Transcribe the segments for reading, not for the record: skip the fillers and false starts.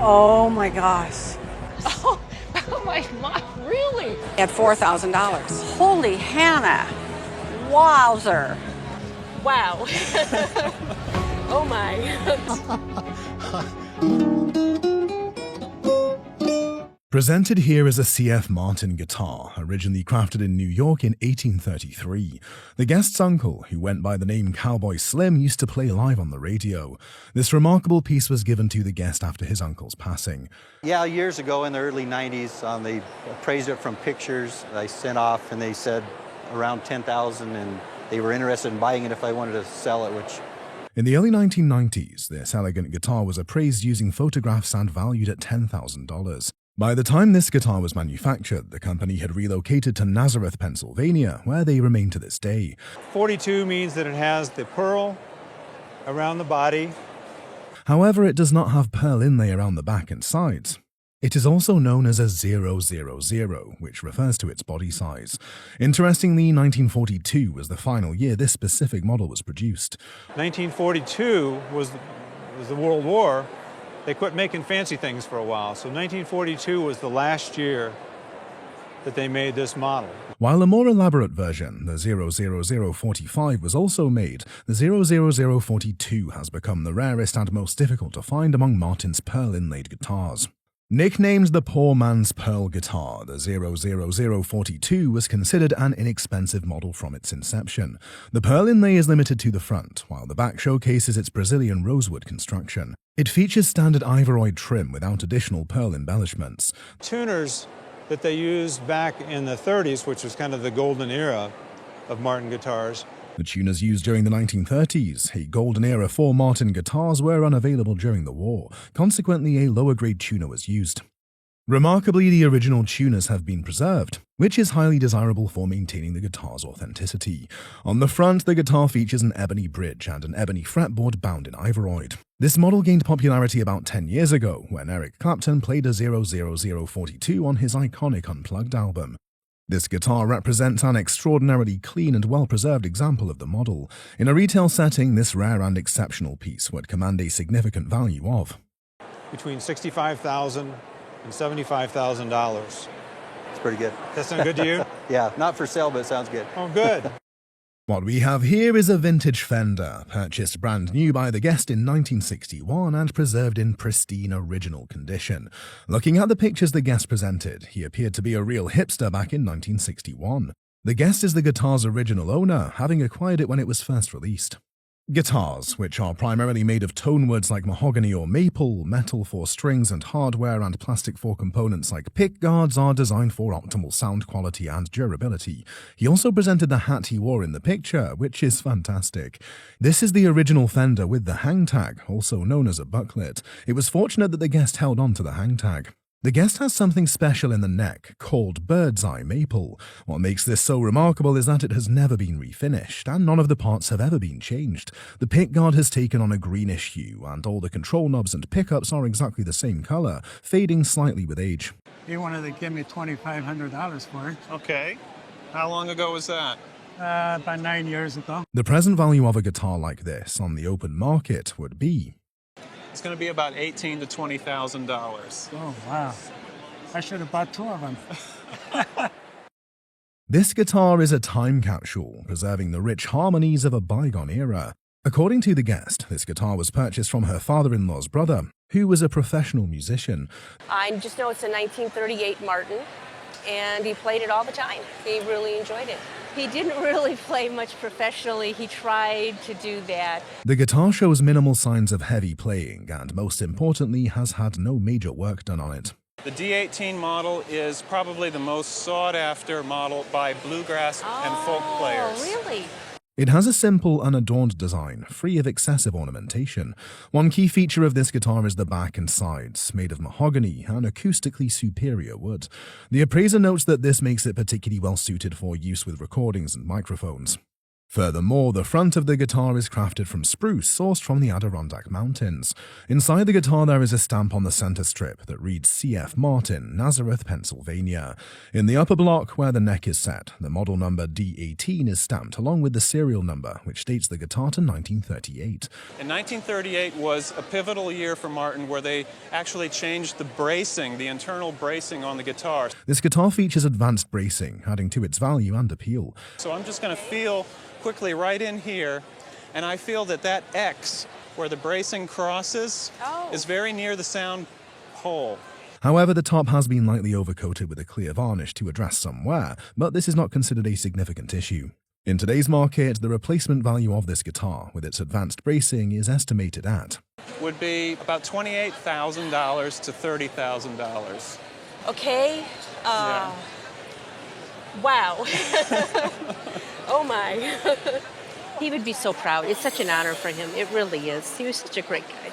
Oh my gosh. Oh, oh my, really? At $4,000. Holy Hannah. Wowzer. Wow. Oh my. Presented here is a C.F. Martin guitar, originally crafted in New York in 1833. The guest's uncle, who went by the name Cowboy Slim, used to play live on the radio. This remarkable piece was given to the guest after his uncle's passing. Yeah, years ago in the early 90s, they appraised it from pictures I sent off, and they said around 10,000, and they were interested in buying it if I wanted to sell it, which... In the early 1990s, this elegant guitar was appraised using photographs and valued at $10,000. By the time this guitar was manufactured, the company had relocated to Nazareth, Pennsylvania, where they remain to this day. 42 means that it has the pearl around the body. However, it does not have pearl inlay around the back and sides. It is also known as a 000, which refers to its body size. Interestingly, 1942 was the final year this specific model was produced. 1942 was the World War. They quit making fancy things for a while, so 1942 was the last year that they made this model. While a more elaborate version, the 00045, was also made, the 00042 has become the rarest and most difficult to find among Martin's pearl-inlaid guitars. Nicknamed the poor man's pearl guitar, the 00042 was considered an inexpensive model from its inception. The pearl inlay is limited to the front, while the back showcases its Brazilian rosewood construction. It features standard ivory trim without additional pearl embellishments. Tuners that they used back in the 30s, which was kind of the golden era of Martin guitars. The tuners used during the 1930s, a golden era for Martin guitars, were unavailable during the war. Consequently, a lower-grade tuner was used. Remarkably, the original tuners have been preserved, which is highly desirable for maintaining the guitar's authenticity. On the front, the guitar features an ebony bridge and an ebony fretboard bound in ivory. This model gained popularity about 10 years ago, when Eric Clapton played a 00042 on his iconic Unplugged album. This guitar represents an extraordinarily clean and well-preserved example of the model. In a retail setting, this rare and exceptional piece would command a significant value of between $65,000 and $75,000. It's pretty good. That sound good to you? Yeah, not for sale, but it sounds good. Oh, good. What we have here is a vintage Fender, purchased brand new by the guest in 1961 and preserved in pristine original condition. Looking at the pictures the guest presented, he appeared to be a real hipster back in 1961. The guest is the guitar's original owner, having acquired it when it was first released. Guitars, which are primarily made of tone woods like mahogany or maple, metal for strings and hardware, and plastic for components like pick guards, are designed for optimal sound quality and durability. He also presented the hat he wore in the picture, which is fantastic. This is the original Fender with the hang tag, also known as a bucklet. It was fortunate that the guest held on to the hang tag. The guest has something special in the neck, called bird's eye maple. What makes this so remarkable is that it has never been refinished, and none of the parts have ever been changed. The pickguard has taken on a greenish hue, and all the control knobs and pickups are exactly the same color, fading slightly with age. He wanted to give me $2,500 for it. Okay. How long ago was that? About 9 years ago. The present value of a guitar like this on the open market would be... It's going to be about $18,000 to $20,000. Oh, wow. I should have bought two of them. This guitar is a time capsule, preserving the rich harmonies of a bygone era. According to the guest, this guitar was purchased from her father-in-law's brother, who was a professional musician. I just know it's a 1938 Martin, and he played it all the time. He really enjoyed it. He didn't really play much professionally. He tried to do that. The guitar shows minimal signs of heavy playing and, most importantly, has had no major work done on it. The D18 model is probably the most sought-after model by bluegrass and folk players. Oh, really? It has a simple, unadorned design, free of excessive ornamentation. One key feature of this guitar is the back and sides, made of mahogany, an acoustically superior wood. The appraiser notes that this makes it particularly well suited for use with recordings and microphones. Furthermore, the front of the guitar is crafted from spruce sourced from the Adirondack Mountains. Inside the guitar there is a stamp on the center strip that reads C.F. Martin, Nazareth, Pennsylvania. In the upper block, where the neck is set, the model number D18 is stamped along with the serial number, which dates the guitar to 1938. And 1938 was a pivotal year for Martin where they actually changed the bracing, the internal bracing on the guitar. This guitar features advanced bracing, adding to its value and appeal. So I'm just going to feel quickly right in here, and I feel that that X, where the bracing crosses, is very near the sound hole. However, the top has been lightly overcoated with a clear varnish to address some wear, but this is not considered a significant issue. In today's market, the replacement value of this guitar, with its advanced bracing, is estimated at Would be about $28,000 to $30,000. Okay. Yeah. Wow. Oh my. He would be so proud. It's such an honor for him. It really is. He was such a great guy.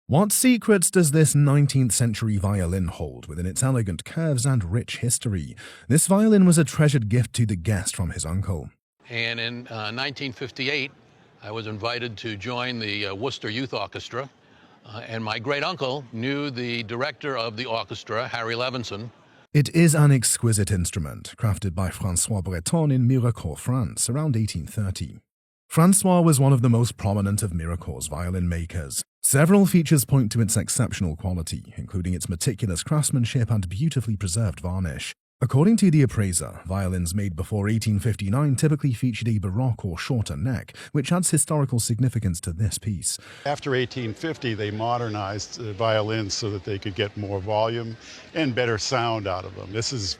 What secrets does this 19th century violin hold within its elegant curves and rich history? This violin was a treasured gift to the guest from his uncle. And in 1958, I was invited to join the Worcester Youth Orchestra, and my great uncle knew the director of the orchestra, Harry Levinson. It is an exquisite instrument, crafted by François Breton in Mirecourt, France, around 1830. François was one of the most prominent of Mirecourt's violin makers. Several features point to its exceptional quality, including its meticulous craftsmanship and beautifully preserved varnish. According to the appraiser, violins made before 1859 typically featured a baroque or shorter neck, which adds historical significance to this piece. After 1850, they modernized violins so that they could get more volume and better sound out of them. This is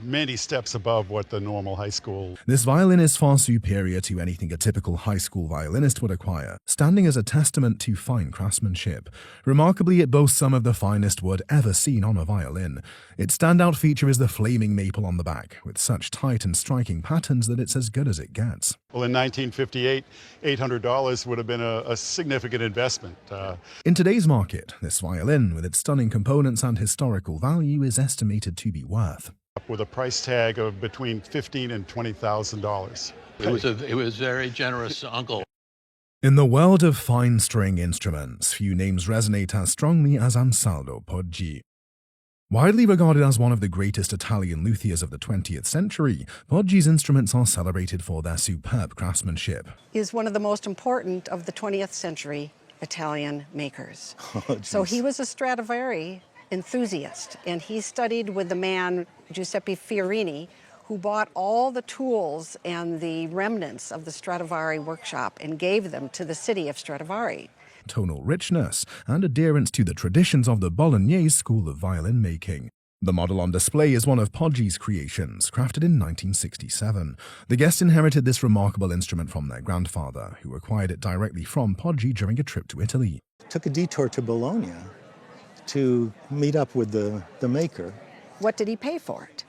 many steps above what the normal high school. This violin is far superior to anything a typical high school violinist would acquire, standing as a testament to fine craftsmanship. Remarkably, it boasts some of the finest wood ever seen on a violin. Its standout feature is the flaming maple on the back, with such tight and striking patterns that it's as good as it gets. Well, in 1958, $800 would have been a significant investment. In today's market, this violin, with its stunning components and historical value, is estimated to be worth with a price tag of between $15,000 and $20,000. It was very generous uncle. In the world of fine string instruments, few names resonate as strongly as Ansaldo Poggi. Widely regarded as one of the greatest Italian luthiers of the 20th century, Poggi's instruments are celebrated for their superb craftsmanship. He is one of the most important of the 20th century Italian makers. So he was a Stradivari enthusiast, and he studied with the man Giuseppe Fiorini, who bought all the tools and the remnants of the Stradivari workshop and gave them to the city of Stradivari. Tonal richness and adherence to the traditions of the Bolognese school of violin making. The model on display is one of Poggi's creations, crafted in 1967. The guests inherited this remarkable instrument from their grandfather, who acquired it directly from Poggi during a trip to Italy. Took a detour to Bologna to meet up with the maker. What did he pay for it?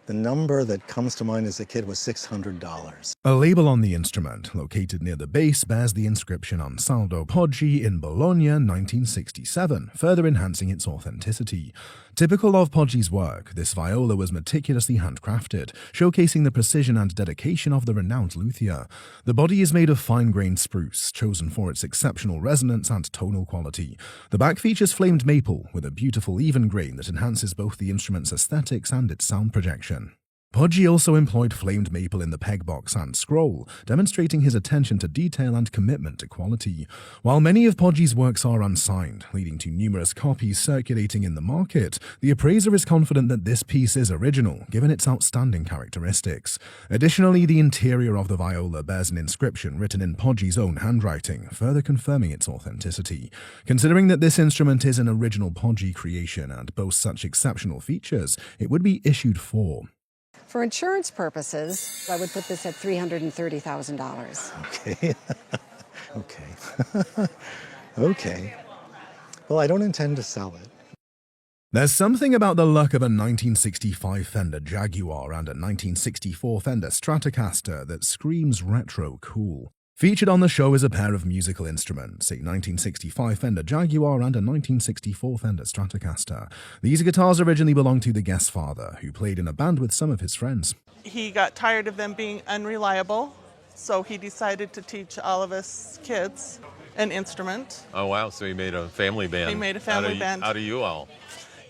The number that comes to mind as a kid was $600. A label on the instrument, located near the base, bears the inscription Ansaldo Poggi in Bologna 1967, further enhancing its authenticity. Typical of Poggi's work, this viola was meticulously handcrafted, showcasing the precision and dedication of the renowned luthier. The body is made of fine-grained spruce, chosen for its exceptional resonance and tonal quality. The back features flamed maple, with a beautiful even grain that enhances both the instrument's aesthetics and its sound projection. Poggi also employed flamed maple in the peg box and scroll, demonstrating his attention to detail and commitment to quality. While many of Poggi's works are unsigned, leading to numerous copies circulating in the market, the appraiser is confident that this piece is original, given its outstanding characteristics. Additionally, the interior of the viola bears an inscription written in Poggi's own handwriting, further confirming its authenticity. Considering that this instrument is an original Poggi creation and boasts such exceptional features, it would be issued for For insurance purposes, I would put this at $330,000. Okay. Okay. Okay. Well, I don't intend to sell it. There's something about the look of a 1965 Fender Jaguar and a 1964 Fender Stratocaster that screams retro cool. Featured on the show is a pair of musical instruments, a 1965 Fender Jaguar and a 1964 Fender Stratocaster. These guitars originally belonged to the guest's father, who played in a band with some of his friends. He got tired of them being unreliable, so he decided to teach all of us kids an instrument. Oh, wow. So he made a family band. He made a family band. Out of you all.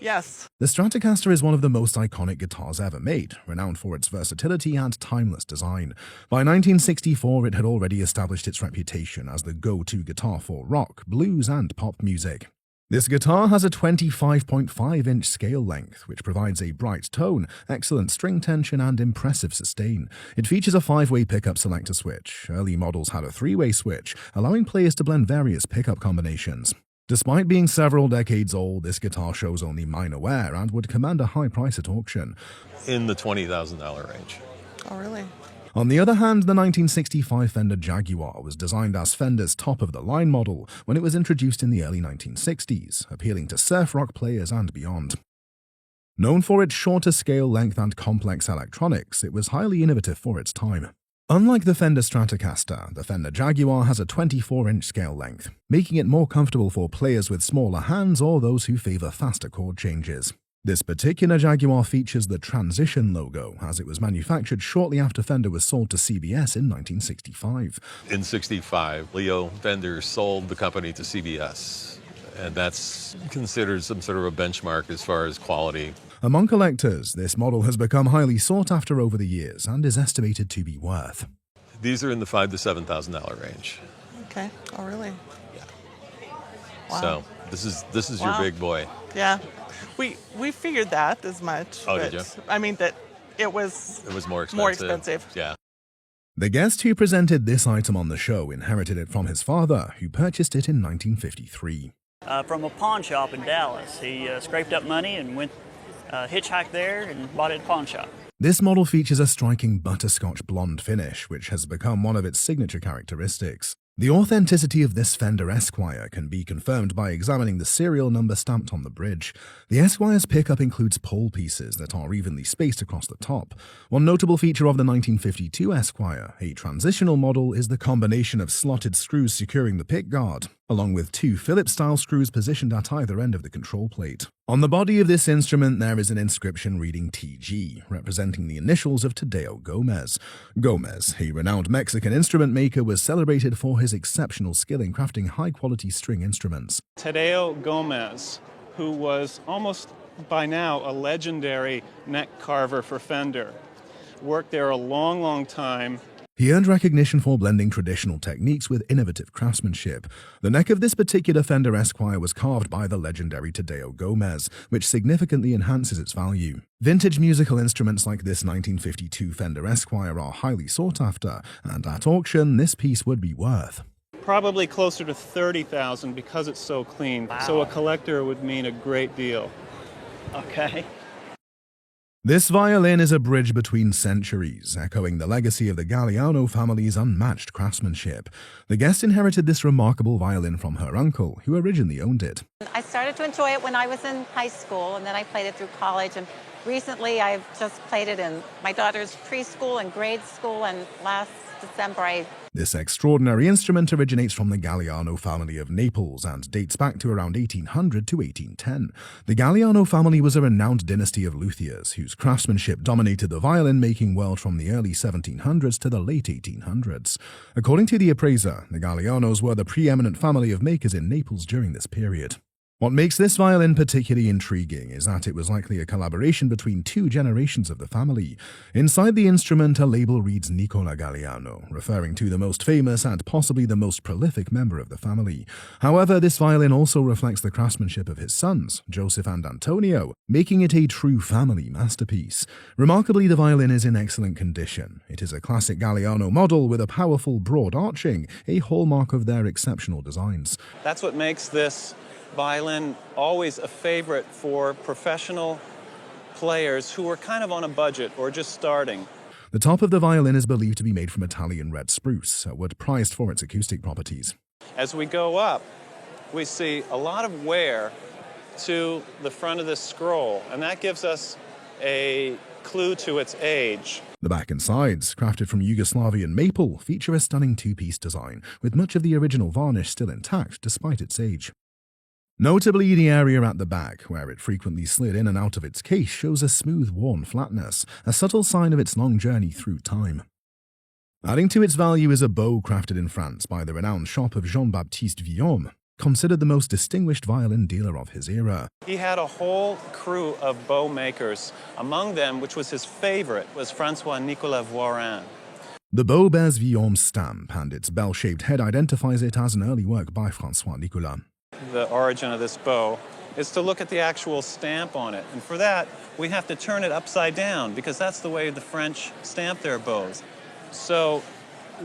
Yes. The Stratocaster is one of the most iconic guitars ever made, renowned for its versatility and timeless design. By 1964, it had already established its reputation as the go-to guitar for rock, blues, and pop music. This guitar has a 25.5-inch scale length, which provides a bright tone, excellent string tension, and impressive sustain. It features a 5-way pickup selector switch. Early models had a 3-way switch, allowing players to blend various pickup combinations. Despite being several decades old, this guitar shows only minor wear and would command a high price at auction. In the $20,000 range. Oh, really? On the other hand, the 1965 Fender Jaguar was designed as Fender's top-of-the-line model when it was introduced in the early 1960s, appealing to surf rock players and beyond. Known for its shorter scale length and complex electronics, it was highly innovative for its time. Unlike the Fender Stratocaster, the Fender Jaguar has a 24-inch scale length, making it more comfortable for players with smaller hands or those who favor faster chord changes. This particular Jaguar features the Transition logo, as it was manufactured shortly after Fender was sold to CBS in 1965. In '65, Leo Fender sold the company to CBS, and that's considered some sort of a benchmark as far as quality. Among collectors, this model has become highly sought after over the years and is estimated to be worth. These are in the $5,000 to $7,000 range. Okay. Oh, really? Yeah. Wow. So this is Wow. your big boy. Yeah. We figured that as much. Oh, but, did you? I mean, that it was more expensive. More expensive. Yeah. The guest who presented this item on the show inherited it from his father, who purchased it in 1953. From a pawn shop in Dallas. He scraped up money and went hitchhiked there and bought it at a pawn shop. This model features a striking butterscotch blonde finish, which has become one of its signature characteristics. The authenticity of this Fender Esquire can be confirmed by examining the serial number stamped on the bridge. The Esquire's pickup includes pole pieces that are evenly spaced across the top. One notable feature of the 1952 Esquire, a transitional model, is the combination of slotted screws securing the pickguard, along with 2 Phillips-style screws positioned at either end of the control plate. On the body of this instrument, there is an inscription reading TG, representing the initials of Tadeo Gomez. Gomez, a renowned Mexican instrument maker, was celebrated for his exceptional skill in crafting high-quality string instruments. Tadeo Gomez, who was almost by now a legendary neck carver for Fender, worked there a long, long time. He earned recognition for blending traditional techniques with innovative craftsmanship. The neck of this particular Fender Esquire was carved by the legendary Tadeo Gomez, which significantly enhances its value. Vintage musical instruments like this 1952 Fender Esquire are highly sought after, and at auction, this piece would be worth. Probably closer to $30,000 because it's so clean. Wow. So a collector would mean a great deal. Okay. This violin is a bridge between centuries, echoing the legacy of the Galliano family's unmatched craftsmanship. The guest inherited this remarkable violin from her uncle, who originally owned it. I started to enjoy it when I was in high school, and then I played it through college. And recently, I've just played it in my daughter's preschool and grade school, and last December, This extraordinary instrument originates from the Galliano family of Naples and dates back to around 1800 to 1810. The Galliano family was a renowned dynasty of luthiers whose craftsmanship dominated the violin-making world from the early 1700s to the late 1800s. According to the appraiser, the Gallianos were the preeminent family of makers in Naples during this period. What makes this violin particularly intriguing is that it was likely a collaboration between 2 generations of the family. Inside the instrument, a label reads Nicola Galliano, referring to the most famous and possibly the most prolific member of the family. However, this violin also reflects the craftsmanship of his sons, Joseph and Antonio, making it a true family masterpiece. Remarkably, the violin is in excellent condition. It is a classic Galliano model with a powerful broad arching, a hallmark of their exceptional designs. That's what makes this violin always a favorite for professional players who are kind of on a budget or just starting. The top of the violin is believed to be made from Italian red spruce, a wood prized for its acoustic properties. As we go up, we see a lot of wear to the front of this scroll, and that gives us a clue to its age. The back and sides, crafted from Yugoslavian maple, feature a stunning two-piece design, with much of the original varnish still intact despite its age. Notably, the area at the back, where it frequently slid in and out of its case, shows a smooth, worn flatness, a subtle sign of its long journey through time. Adding to its value is a bow crafted in France by the renowned shop of Jean-Baptiste Vuillaume, considered the most distinguished violin dealer of his era. He had a whole crew of bow makers. Among them, which was his favorite, was Francois-Nicolas Voirin. The bow bears Vuillaume's stamp, and its bell-shaped head identifies it as an early work by Francois-Nicolas. The origin of this bow is to look at the actual stamp on it. And for that, we have to turn it upside down, because that's the way the French stamp their bows. So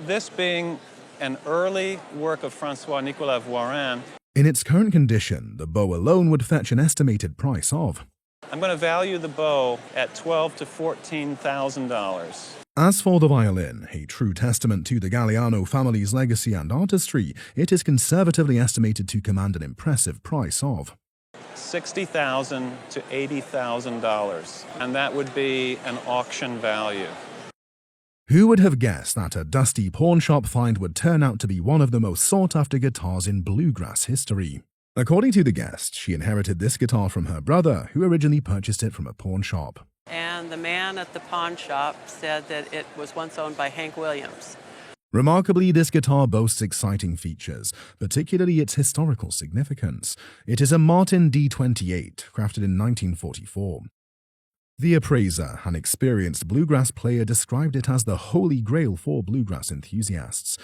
this being an early work of Francois-Nicolas Voirin, in its current condition, the bow alone would fetch an estimated price of, I'm going to value the bow at $12,000 to $14,000. As for the violin, a true testament to the Galliano family's legacy and artistry, it is conservatively estimated to command an impressive price of $60,000 to $80,000, and that would be an auction value. Who would have guessed that a dusty pawnshop find would turn out to be one of the most sought-after guitars in bluegrass history? According to the guest, she inherited this guitar from her brother, who originally purchased it from a pawnshop. And the man at the pawn shop said that it was once owned by Hank Williams. Remarkably, this guitar boasts exciting features, particularly its historical significance. It is a Martin D28, crafted in 1944. The appraiser, an experienced bluegrass player, described it as the holy grail for bluegrass enthusiasts.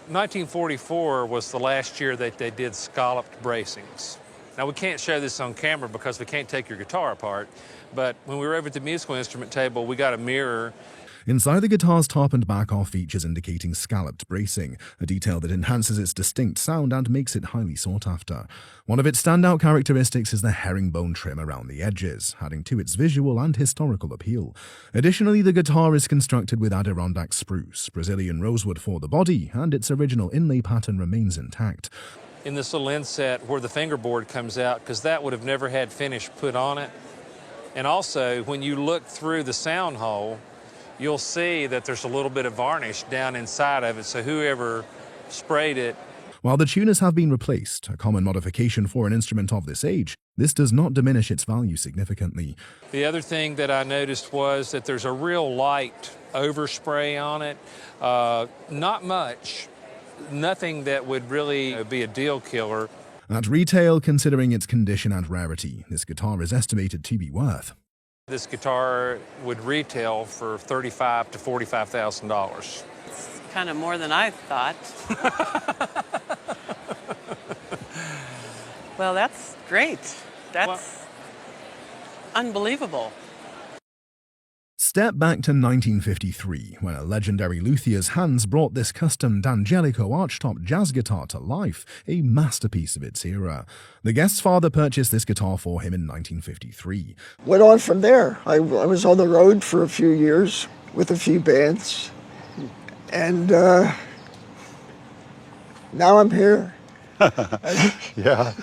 1944 was the last year that they did scalloped bracings. Now, we can't show this on camera because we can't take your guitar apart, but when we were over at the musical instrument table, we got a mirror. Inside the guitar's top and back are features indicating scalloped bracing, a detail that enhances its distinct sound and makes it highly sought after. One of its standout characteristics is the herringbone trim around the edges, adding to its visual and historical appeal. Additionally, the guitar is constructed with Adirondack spruce, Brazilian rosewood for the body, and its original inlay pattern remains intact. In this little inset where the fingerboard comes out, because that would have never had finish put on it. And also, when you look through the sound hole, you'll see that there's a little bit of varnish down inside of it, so whoever sprayed it. While the tuners have been replaced, a common modification for an instrument of this age, this does not diminish its value significantly. The other thing that I noticed was that there's a real light overspray on it. Not much, nothing that would really be a deal killer. At retail, considering its condition and rarity, this guitar is estimated to be worth. This guitar would retail for $35,000 to $45,000. It's kind of more than I thought. Well, that's great. That's unbelievable. Step back to 1953, when a legendary luthier's hands brought this custom D'Angelico archtop jazz guitar to life, a masterpiece of its era. The guest's father purchased this guitar for him in 1953. Went on from there. I was on the road for a few years with a few bands, and now I'm here. Yeah.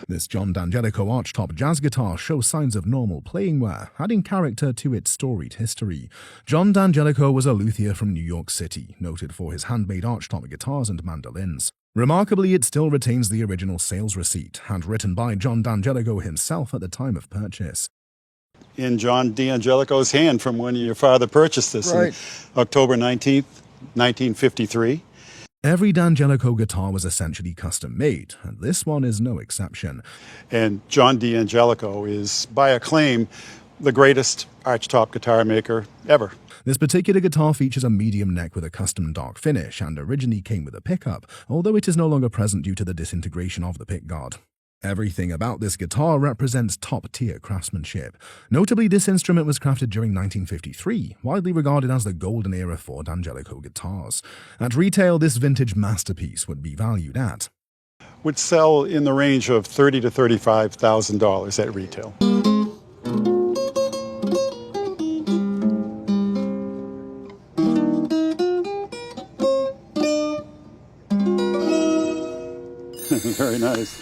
This John D'Angelico archtop jazz guitar shows signs of normal playing wear, adding character to its storied history. John D'Angelico was a luthier from New York City, noted for his handmade archtop guitars and mandolins. Remarkably, it still retains the original sales receipt, handwritten by John D'Angelico himself at the time of purchase. In John D'Angelico's hand from when your father purchased this, right, on October 19th, 1953. Every D'Angelico guitar was essentially custom-made, and this one is no exception. And John D'Angelico is, by acclaim, the greatest archtop guitar maker ever. This particular guitar features a medium neck with a custom dark finish and originally came with a pickup, although it is no longer present due to the disintegration of the pickguard. Everything about this guitar represents top-tier craftsmanship. Notably, this instrument was crafted during 1953, widely regarded as the golden era for D'Angelico guitars. At retail, this vintage masterpiece would be valued at... would sell in the range of $30,000 to $35,000 at retail. Very nice.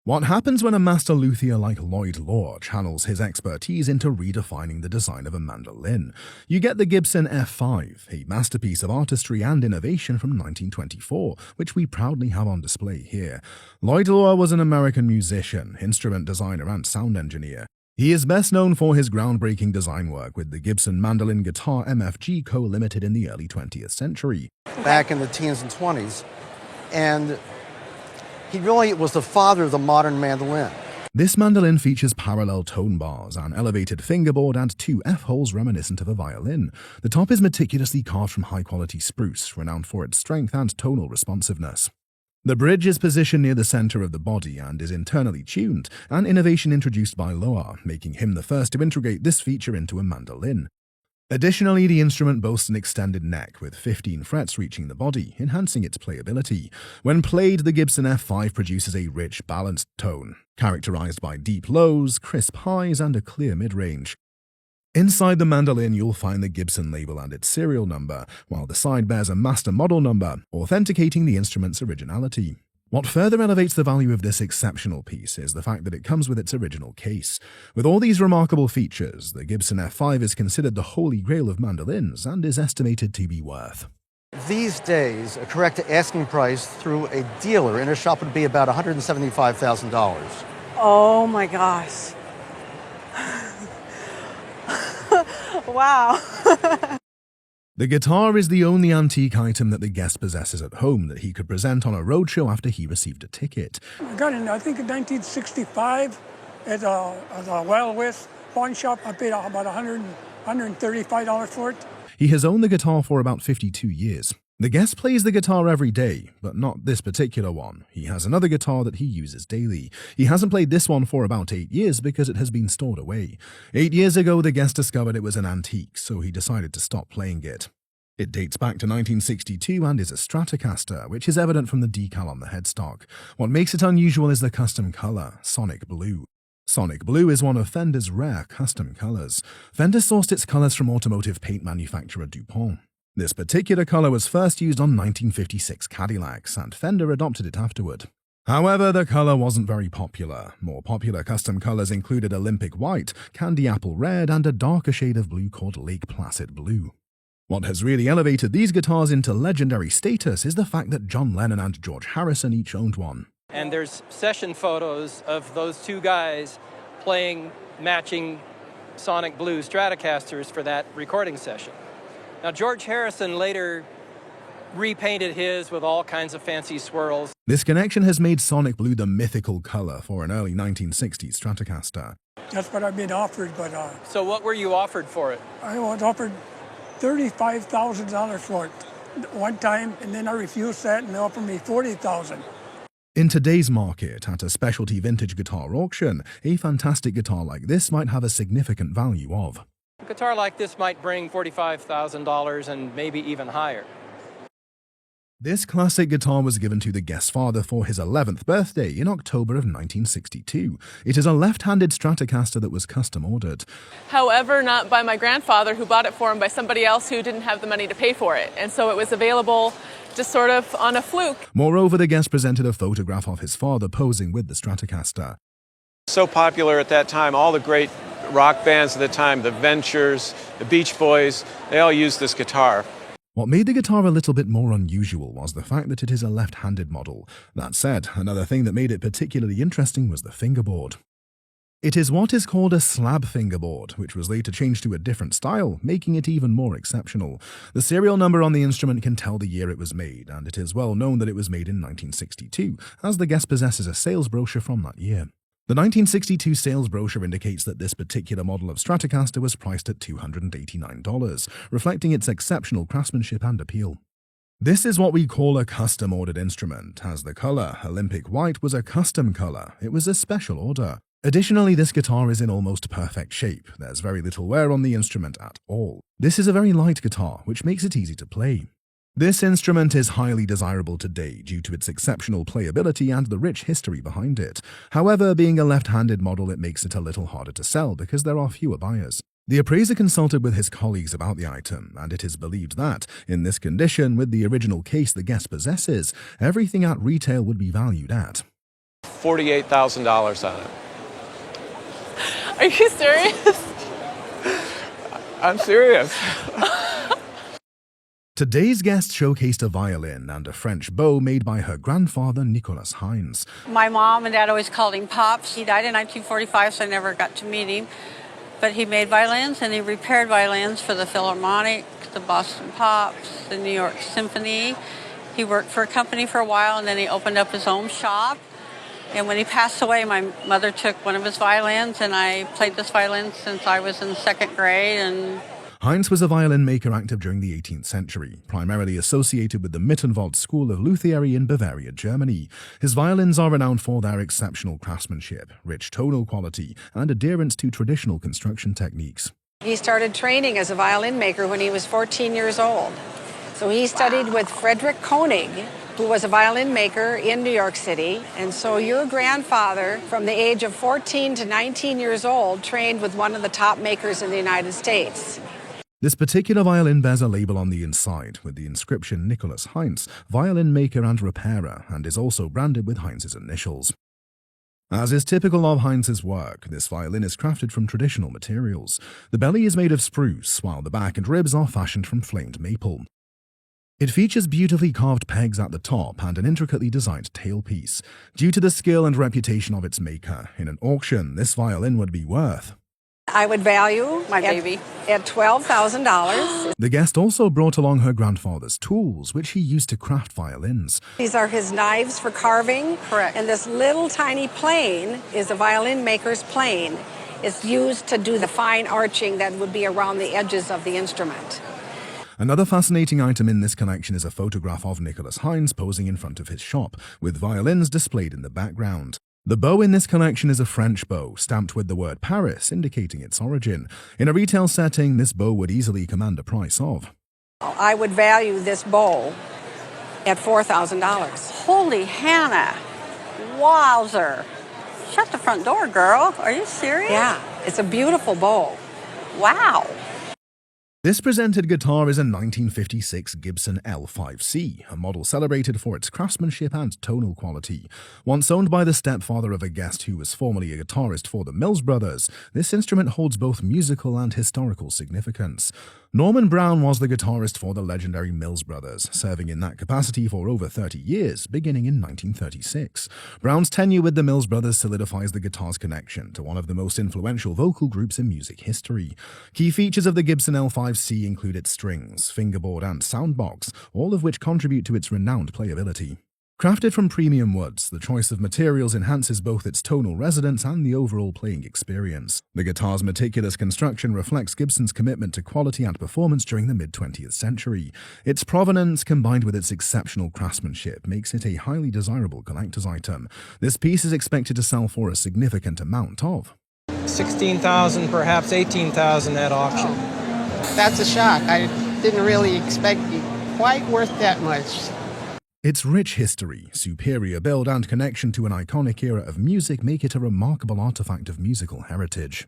What happens when a master luthier like Lloyd Law channels his expertise into redefining the design of a mandolin? You get the Gibson F5, a masterpiece of artistry and innovation from 1924, which we proudly have on display here. Lloyd Law was an American musician, instrument designer, and sound engineer. He is best known for his groundbreaking design work with the Gibson Mandolin Guitar MFG Co. Limited in the early 20th century. Back in the teens and 20s, and he really was the father of the modern mandolin. This mandolin features parallel tone bars, an elevated fingerboard, and 2 F-holes reminiscent of a violin. The top is meticulously carved from high-quality spruce, renowned for its strength and tonal responsiveness. The bridge is positioned near the center of the body and is internally tuned, an innovation introduced by Loa, making him the first to integrate this feature into a mandolin. Additionally, the instrument boasts an extended neck with 15 frets reaching the body, enhancing its playability. When played, the Gibson F5 produces a rich, balanced tone, characterized by deep lows, crisp highs, and a clear mid-range. Inside the mandolin, you'll find the Gibson label and its serial number, while the side bears a master model number, authenticating the instrument's originality. What further elevates the value of this exceptional piece is the fact that it comes with its original case. With all these remarkable features, the Gibson F5 is considered the holy grail of mandolins and is estimated to be worth. These days, a correct asking price through a dealer in a shop would be about $175,000. Oh my gosh. Wow. The guitar is the only antique item that the guest possesses at home that he could present on a roadshow after he received a ticket. I got it, I think, in 1965 at a well-with pawn shop. I paid about $135 for it. He has owned the guitar for about 52 years. The guest plays the guitar every day, but not this particular one. He has another guitar that he uses daily. He hasn't played this one for about 8 years because it has been stored away. 8 years ago, the guest discovered it was an antique, so he decided to stop playing it. It dates back to 1962 and is a Stratocaster, which is evident from the decal on the headstock. What makes it unusual is the custom color, Sonic Blue. Sonic Blue is one of Fender's rare custom colors. Fender sourced its colors from automotive paint manufacturer DuPont. This particular color was first used on 1956 Cadillacs, and Fender adopted it afterward. However, the color wasn't very popular. More popular custom colors included Olympic White, Candy Apple Red, and a darker shade of blue called Lake Placid Blue. What has really elevated these guitars into legendary status is the fact that John Lennon and George Harrison each owned one. And there's session photos of those two guys playing matching Sonic Blue Stratocasters for that recording session. Now, George Harrison later repainted his with all kinds of fancy swirls. This connection has made Sonic Blue the mythical color for an early 1960s Stratocaster. That's what I've been offered, but... So what were you offered for it? I was offered $35,000 for it one time, and then I refused that, and they offered me $40,000. In today's market, at a specialty vintage guitar auction, a fantastic guitar like this might have a significant value of. A guitar like this might bring $45,000 and maybe even higher. This classic guitar was given to the guest's father for his 11th birthday in October of 1962. It is a left-handed Stratocaster that was custom ordered. However, not by my grandfather, who bought it for him by somebody else who didn't have the money to pay for it. And so it was available just sort of on a fluke. Moreover, the guest presented a photograph of his father posing with the Stratocaster. So popular at that time, all the great rock bands at the time, the Ventures, the Beach Boys, they all used this guitar. What made the guitar a little bit more unusual was the fact that it is a left-handed model. That said, another thing that made it particularly interesting was the fingerboard. It is what is called a slab fingerboard, which was later changed to a different style, making it even more exceptional. The serial number on the instrument can tell the year it was made, and it is well known that it was made in 1962, as the guest possesses a sales brochure from that year. The 1962 sales brochure indicates that this particular model of Stratocaster was priced at $289, reflecting its exceptional craftsmanship and appeal. This is what we call a custom-ordered instrument, as the color, Olympic White, was a custom color. It was a special order. Additionally, this guitar is in almost perfect shape. There's very little wear on the instrument at all. This is a very light guitar, which makes it easy to play. This instrument is highly desirable today due to its exceptional playability and the rich history behind it. However, being a left-handed model, it makes it a little harder to sell because there are fewer buyers. The appraiser consulted with his colleagues about the item, and it is believed that, in this condition, with the original case the guest possesses, everything at retail would be valued at $48,000 on it. Are you serious? I'm serious. Today's guest showcased a violin and a French bow made by her grandfather, Nicolas Heinz. My mom and dad always called him Pops. He died in 1945, so I never got to meet him. But he made violins and he repaired violins for the Philharmonic, the Boston Pops, the New York Symphony. He worked for a company for a while and then he opened up his own shop. And when he passed away, my mother took one of his violins and I played this violin since I was in second grade. And Heinz was a violin maker active during the 18th century, primarily associated with the Mittenwald School of Luthiery in Bavaria, Germany. His violins are renowned for their exceptional craftsmanship, rich tonal quality, and adherence to traditional construction techniques. He started training as a violin maker when he was 14 years old. So he studied with Frederick Koenig, who was a violin maker in New York City. And so your grandfather, from the age of 14 to 19 years old, trained with one of the top makers in the United States. This particular violin bears a label on the inside with the inscription Nicolas Heinz, violin maker and repairer, and is also branded with Heinz's initials. As is typical of Heinz's work, this violin is crafted from traditional materials. The belly is made of spruce, while the back and ribs are fashioned from flamed maple. It features beautifully carved pegs at the top and an intricately designed tailpiece. Due to the skill and reputation of its maker, in an auction, this violin would be worth. I would value my baby at $12,000. The guest also brought along her grandfather's tools, which he used to craft violins. These are his knives for carving. Correct. And this little tiny plane is a violin maker's plane. It's used to do the fine arching that would be around the edges of the instrument. Another fascinating item in this collection is a photograph of Nicolas Heinz posing in front of his shop, with violins displayed in the background. The bow in this collection is a French bow, stamped with the word Paris, indicating its origin. In a retail setting, this bow would easily command a price of. I would value this bow at $4,000. holy Hannah, wowzer. Shut the front door, girl. Are you serious? Yeah, it's a beautiful bow. Wow. This presented guitar is a 1956 Gibson L5C, a model celebrated for its craftsmanship and tonal quality. Once owned by the stepfather of a guest who was formerly a guitarist for the Mills Brothers, this instrument holds both musical and historical significance. Norman Brown was the guitarist for the legendary Mills Brothers, serving in that capacity for over 30 years, beginning in 1936. Brown's tenure with the Mills Brothers solidifies the guitar's connection to one of the most influential vocal groups in music history. Key features of the Gibson L5C include its strings, fingerboard, and soundbox, all of which contribute to its renowned playability. Crafted from premium woods, the choice of materials enhances both its tonal resonance and the overall playing experience. The guitar's meticulous construction reflects Gibson's commitment to quality and performance during the mid-20th century. Its provenance, combined with its exceptional craftsmanship, makes it a highly desirable collector's item. This piece is expected to sell for a significant amount of $16,000, perhaps $18,000 at auction. That's a shock. I didn't really expect it quite worth that much. Its rich history, superior build, and connection to an iconic era of music make it a remarkable artifact of musical heritage.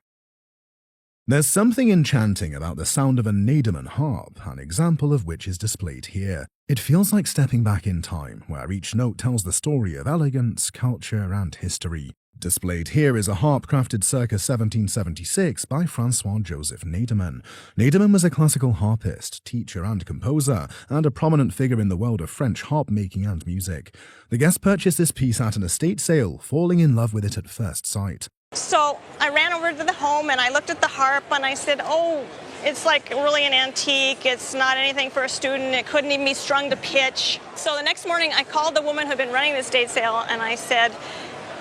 There's something enchanting about the sound of a Nademan harp, an example of which is displayed here. It feels like stepping back in time, where each note tells the story of elegance, culture, and history. Displayed here is a harp crafted circa 1776 by Francois-Joseph Nademan. Nademan was a classical harpist, teacher, and composer, and a prominent figure in the world of French harp making and music. The guest purchased this piece at an estate sale, falling in love with it at first sight. So I ran over to the home and I looked at the harp and I said, oh, it's like really an antique. It's not anything for a student. It couldn't even be strung to pitch. So the next morning I called the woman who had been running the estate sale and I said,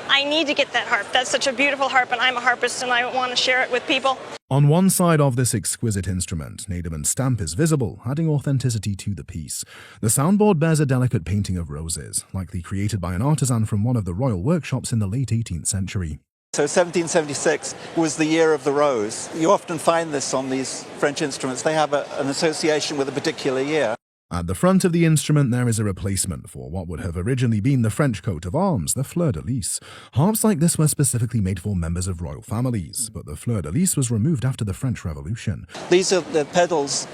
I need to get that harp. That's such a beautiful harp, and I'm a harpist, and I want to share it with people. On one side of this exquisite instrument, Nademan's stamp is visible, adding authenticity to the piece. The soundboard bears a delicate painting of roses, likely created by an artisan from one of the royal workshops in the late 18th century. So 1776 was the year of the rose. You often find this on these French instruments. They have an association with a particular year. At the front of the instrument there is a replacement for what would have originally been the French coat of arms, the fleur-de-lis. Harps like this were specifically made for members of royal families, but the fleur-de-lis was removed after the French Revolution. These are the pedals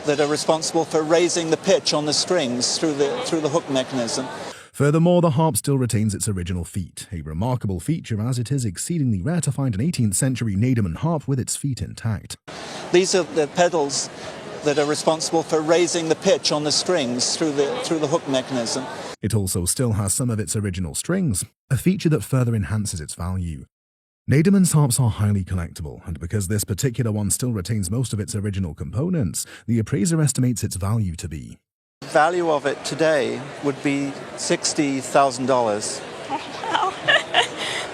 that are responsible for raising the pitch on the strings through the hook mechanism. Furthermore, the harp still retains its original feet, a remarkable feature as it is exceedingly rare to find an 18th century Nademan harp with its feet intact. These are the pedals that are responsible for raising the pitch on the strings through the hook mechanism. It also still has some of its original strings, a feature that further enhances its value. Nademan's harps are highly collectible, and because this particular one still retains most of its original components, the appraiser estimates its value to be. The value of it today would be $60,000. Wow,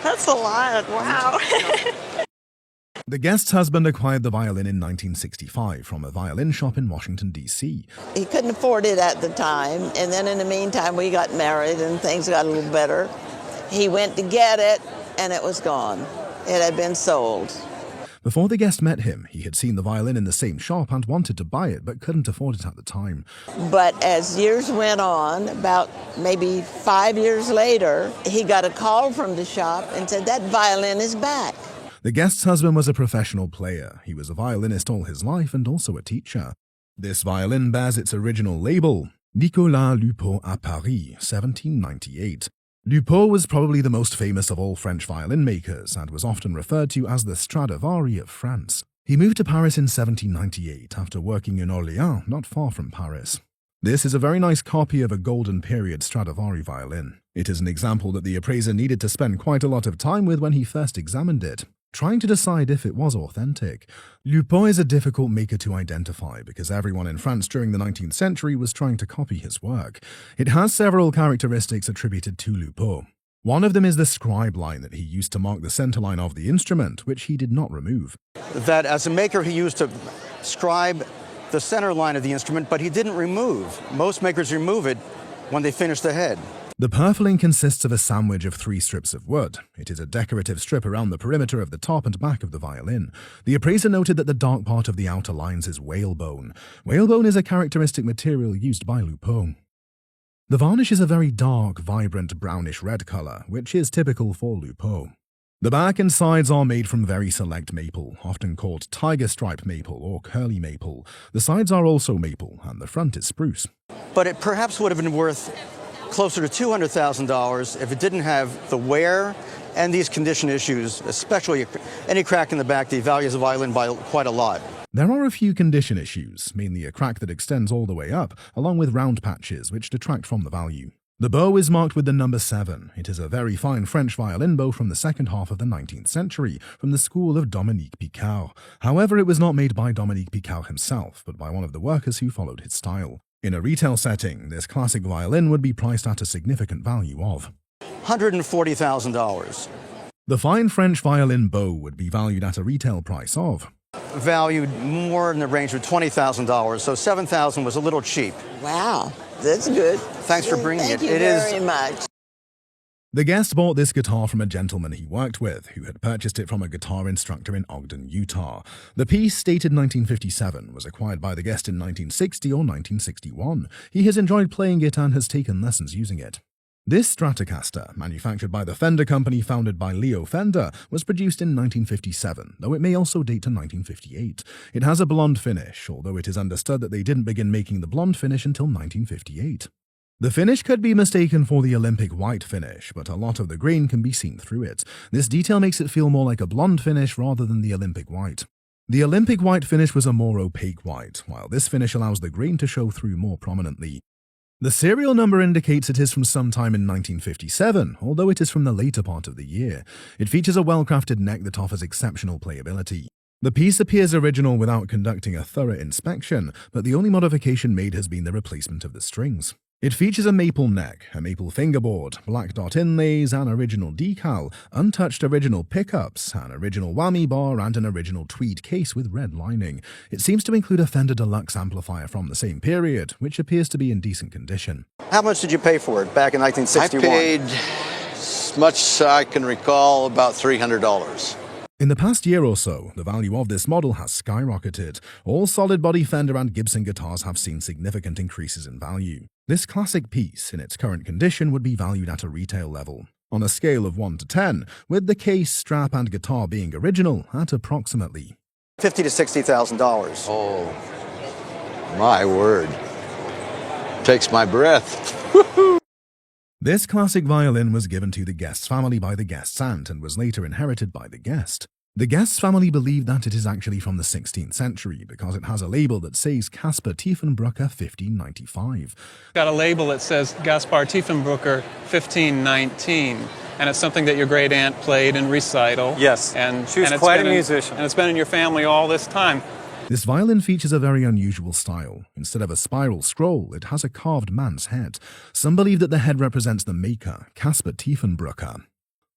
that's a lot, wow. The guest's husband acquired the violin in 1965 from a violin shop in Washington, D.C. He couldn't afford it at the time, and then in the meantime we got married and things got a little better. He went to get it, and it was gone. It had been sold. Before the guest met him, he had seen the violin in the same shop and wanted to buy it, but couldn't afford it at the time. But as years went on, about maybe 5 years later, he got a call from the shop and said, "That violin is back." The guest's husband was a professional player. He was a violinist all his life and also a teacher. This violin bears its original label, Nicolas Lupeault à Paris, 1798. Lupeault was probably the most famous of all French violin makers and was often referred to as the Stradivarius of France. He moved to Paris in 1798 after working in Orléans, not far from Paris. This is a very nice copy of a golden period Stradivari violin. It is an example that the appraiser needed to spend quite a lot of time with when he first examined it, trying to decide if it was authentic. Lupeault is a difficult maker to identify because everyone in France during the 19th century was trying to copy his work. It has several characteristics attributed to Lupeault. One of them is the scribe line that he used to mark the center line of the instrument, which he did not remove. That as a maker he used to scribe the center line of the instrument, but he didn't remove. Most makers remove it when they finish the head. The purfling consists of a sandwich of 3 strips of wood. It is a decorative strip around the perimeter of the top and back of the violin. The appraiser noted that the dark part of the outer lines is whalebone. Whalebone is a characteristic material used by Lupeault. The varnish is a very dark, vibrant brownish-red color, which is typical for Lupeault. The back and sides are made from very select maple, often called tiger stripe maple or curly maple. The sides are also maple, and the front is spruce. But it perhaps would have been worth closer to $200,000 if it didn't have the wear and these condition issues, especially any crack in the back devalues the violin by quite a lot. There are a few condition issues, mainly a crack that extends all the way up, along with round patches which detract from the value. The bow is marked with the number 7. It is a very fine French violin bow from the second half of the 19th century, from the school of Dominique Picard. However, it was not made by Dominique Picard himself, but by one of the workers who followed his style. In a retail setting, this classic violin would be priced at a significant value of $140,000. The fine French violin bow would be valued at a retail price of valued more in the range of $20,000, so $7,000 was a little cheap. Wow, that's good. Thanks for bringing it. Thank you very much. The guest bought this guitar from a gentleman he worked with, who had purchased it from a guitar instructor in Ogden, Utah. The piece, dated 1957, was acquired by the guest in 1960 or 1961. He has enjoyed playing it and has taken lessons using it. This Stratocaster, manufactured by the Fender Company founded by Leo Fender, was produced in 1957, though it may also date to 1958. It has a blonde finish, although it is understood that they didn't begin making the blonde finish until 1958. The finish could be mistaken for the Olympic white finish, but a lot of the grain can be seen through it. This detail makes it feel more like a blonde finish rather than the Olympic white. The Olympic white finish was a more opaque white, while this finish allows the grain to show through more prominently. The serial number indicates it is from sometime in 1957, although it is from the later part of the year. It features a well-crafted neck that offers exceptional playability. The piece appears original without conducting a thorough inspection, but the only modification made has been the replacement of the strings. It features a maple neck, a maple fingerboard, black dot inlays, an original decal, untouched original pickups, an original whammy bar, and an original tweed case with red lining. It seems to include a Fender Deluxe amplifier from the same period, which appears to be in decent condition. How much did you pay for it back in 1961? I paid, as much as I can recall, about $300. In the past year or so, the value of this model has skyrocketed. All solid-body Fender and Gibson guitars have seen significant increases in value. This classic piece, in its current condition, would be valued at a retail level. On a scale of 1 to 10, with the case, strap, and guitar being original, at approximately $50,000 to $60,000. Oh, my word. Takes my breath. This classic violin was given to the guest's family by the guest's aunt and was later inherited by the guest. The guest's family believe that it is actually from the 16th century because it has a label that says Caspar Tiefenbrucker 1595. Got a label that says Gaspar Tiefenbrucker 1519, and it's something that your great aunt played in recital. Yes, and she was and quite a musician. And it's been in your family all this time. This violin features a very unusual style. Instead of a spiral scroll, it has a carved man's head. Some believe that the head represents the maker, Caspar Tiefenbrucker.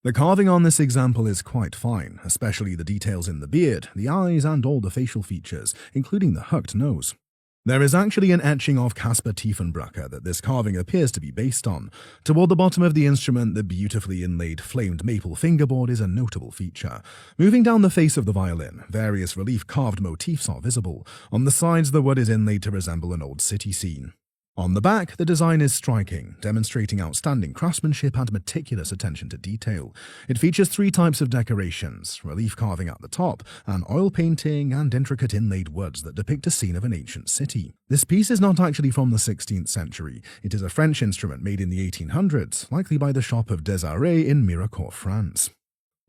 The carving on this example is quite fine, especially the details in the beard, the eyes, and all the facial features, including the hooked nose. There is actually an etching of Caspar Tiefenbrucker that this carving appears to be based on. Toward the bottom of the instrument, the beautifully inlaid flamed maple fingerboard is a notable feature. Moving down the face of the violin, various relief carved motifs are visible. On the sides, the wood is inlaid to resemble an old city scene. On the back, the design is striking, demonstrating outstanding craftsmanship and meticulous attention to detail. It features 3 types of decorations: relief carving at the top, an oil painting, and intricate inlaid woods that depict a scene of an ancient city. This piece is not actually from the 16th century. It is a French instrument made in the 1800s, likely by the shop of Desarets in Mirecourt, France.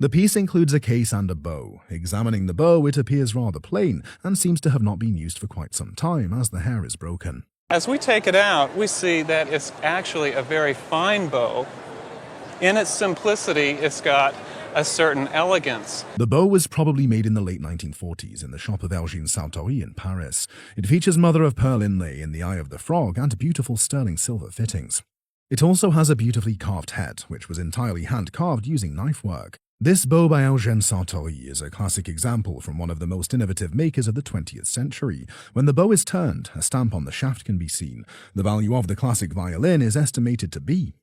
The piece includes a case and a bow. Examining the bow, it appears rather plain and seems to have not been used for quite some time as the hair is broken. As we take it out, we see that it's actually a very fine bow. In its simplicity, it's got a certain elegance. The bow was probably made in the late 1940s in the shop of Elgin Sartori in Paris. It features mother-of-pearl inlay in the eye of the frog and beautiful sterling silver fittings. It also has a beautifully carved head, which was entirely hand-carved using knife work. This bow by Elgin Sartori is a classic example from one of the most innovative makers of the 20th century. When the bow is turned, a stamp on the shaft can be seen. The value of the classic violin is estimated to be.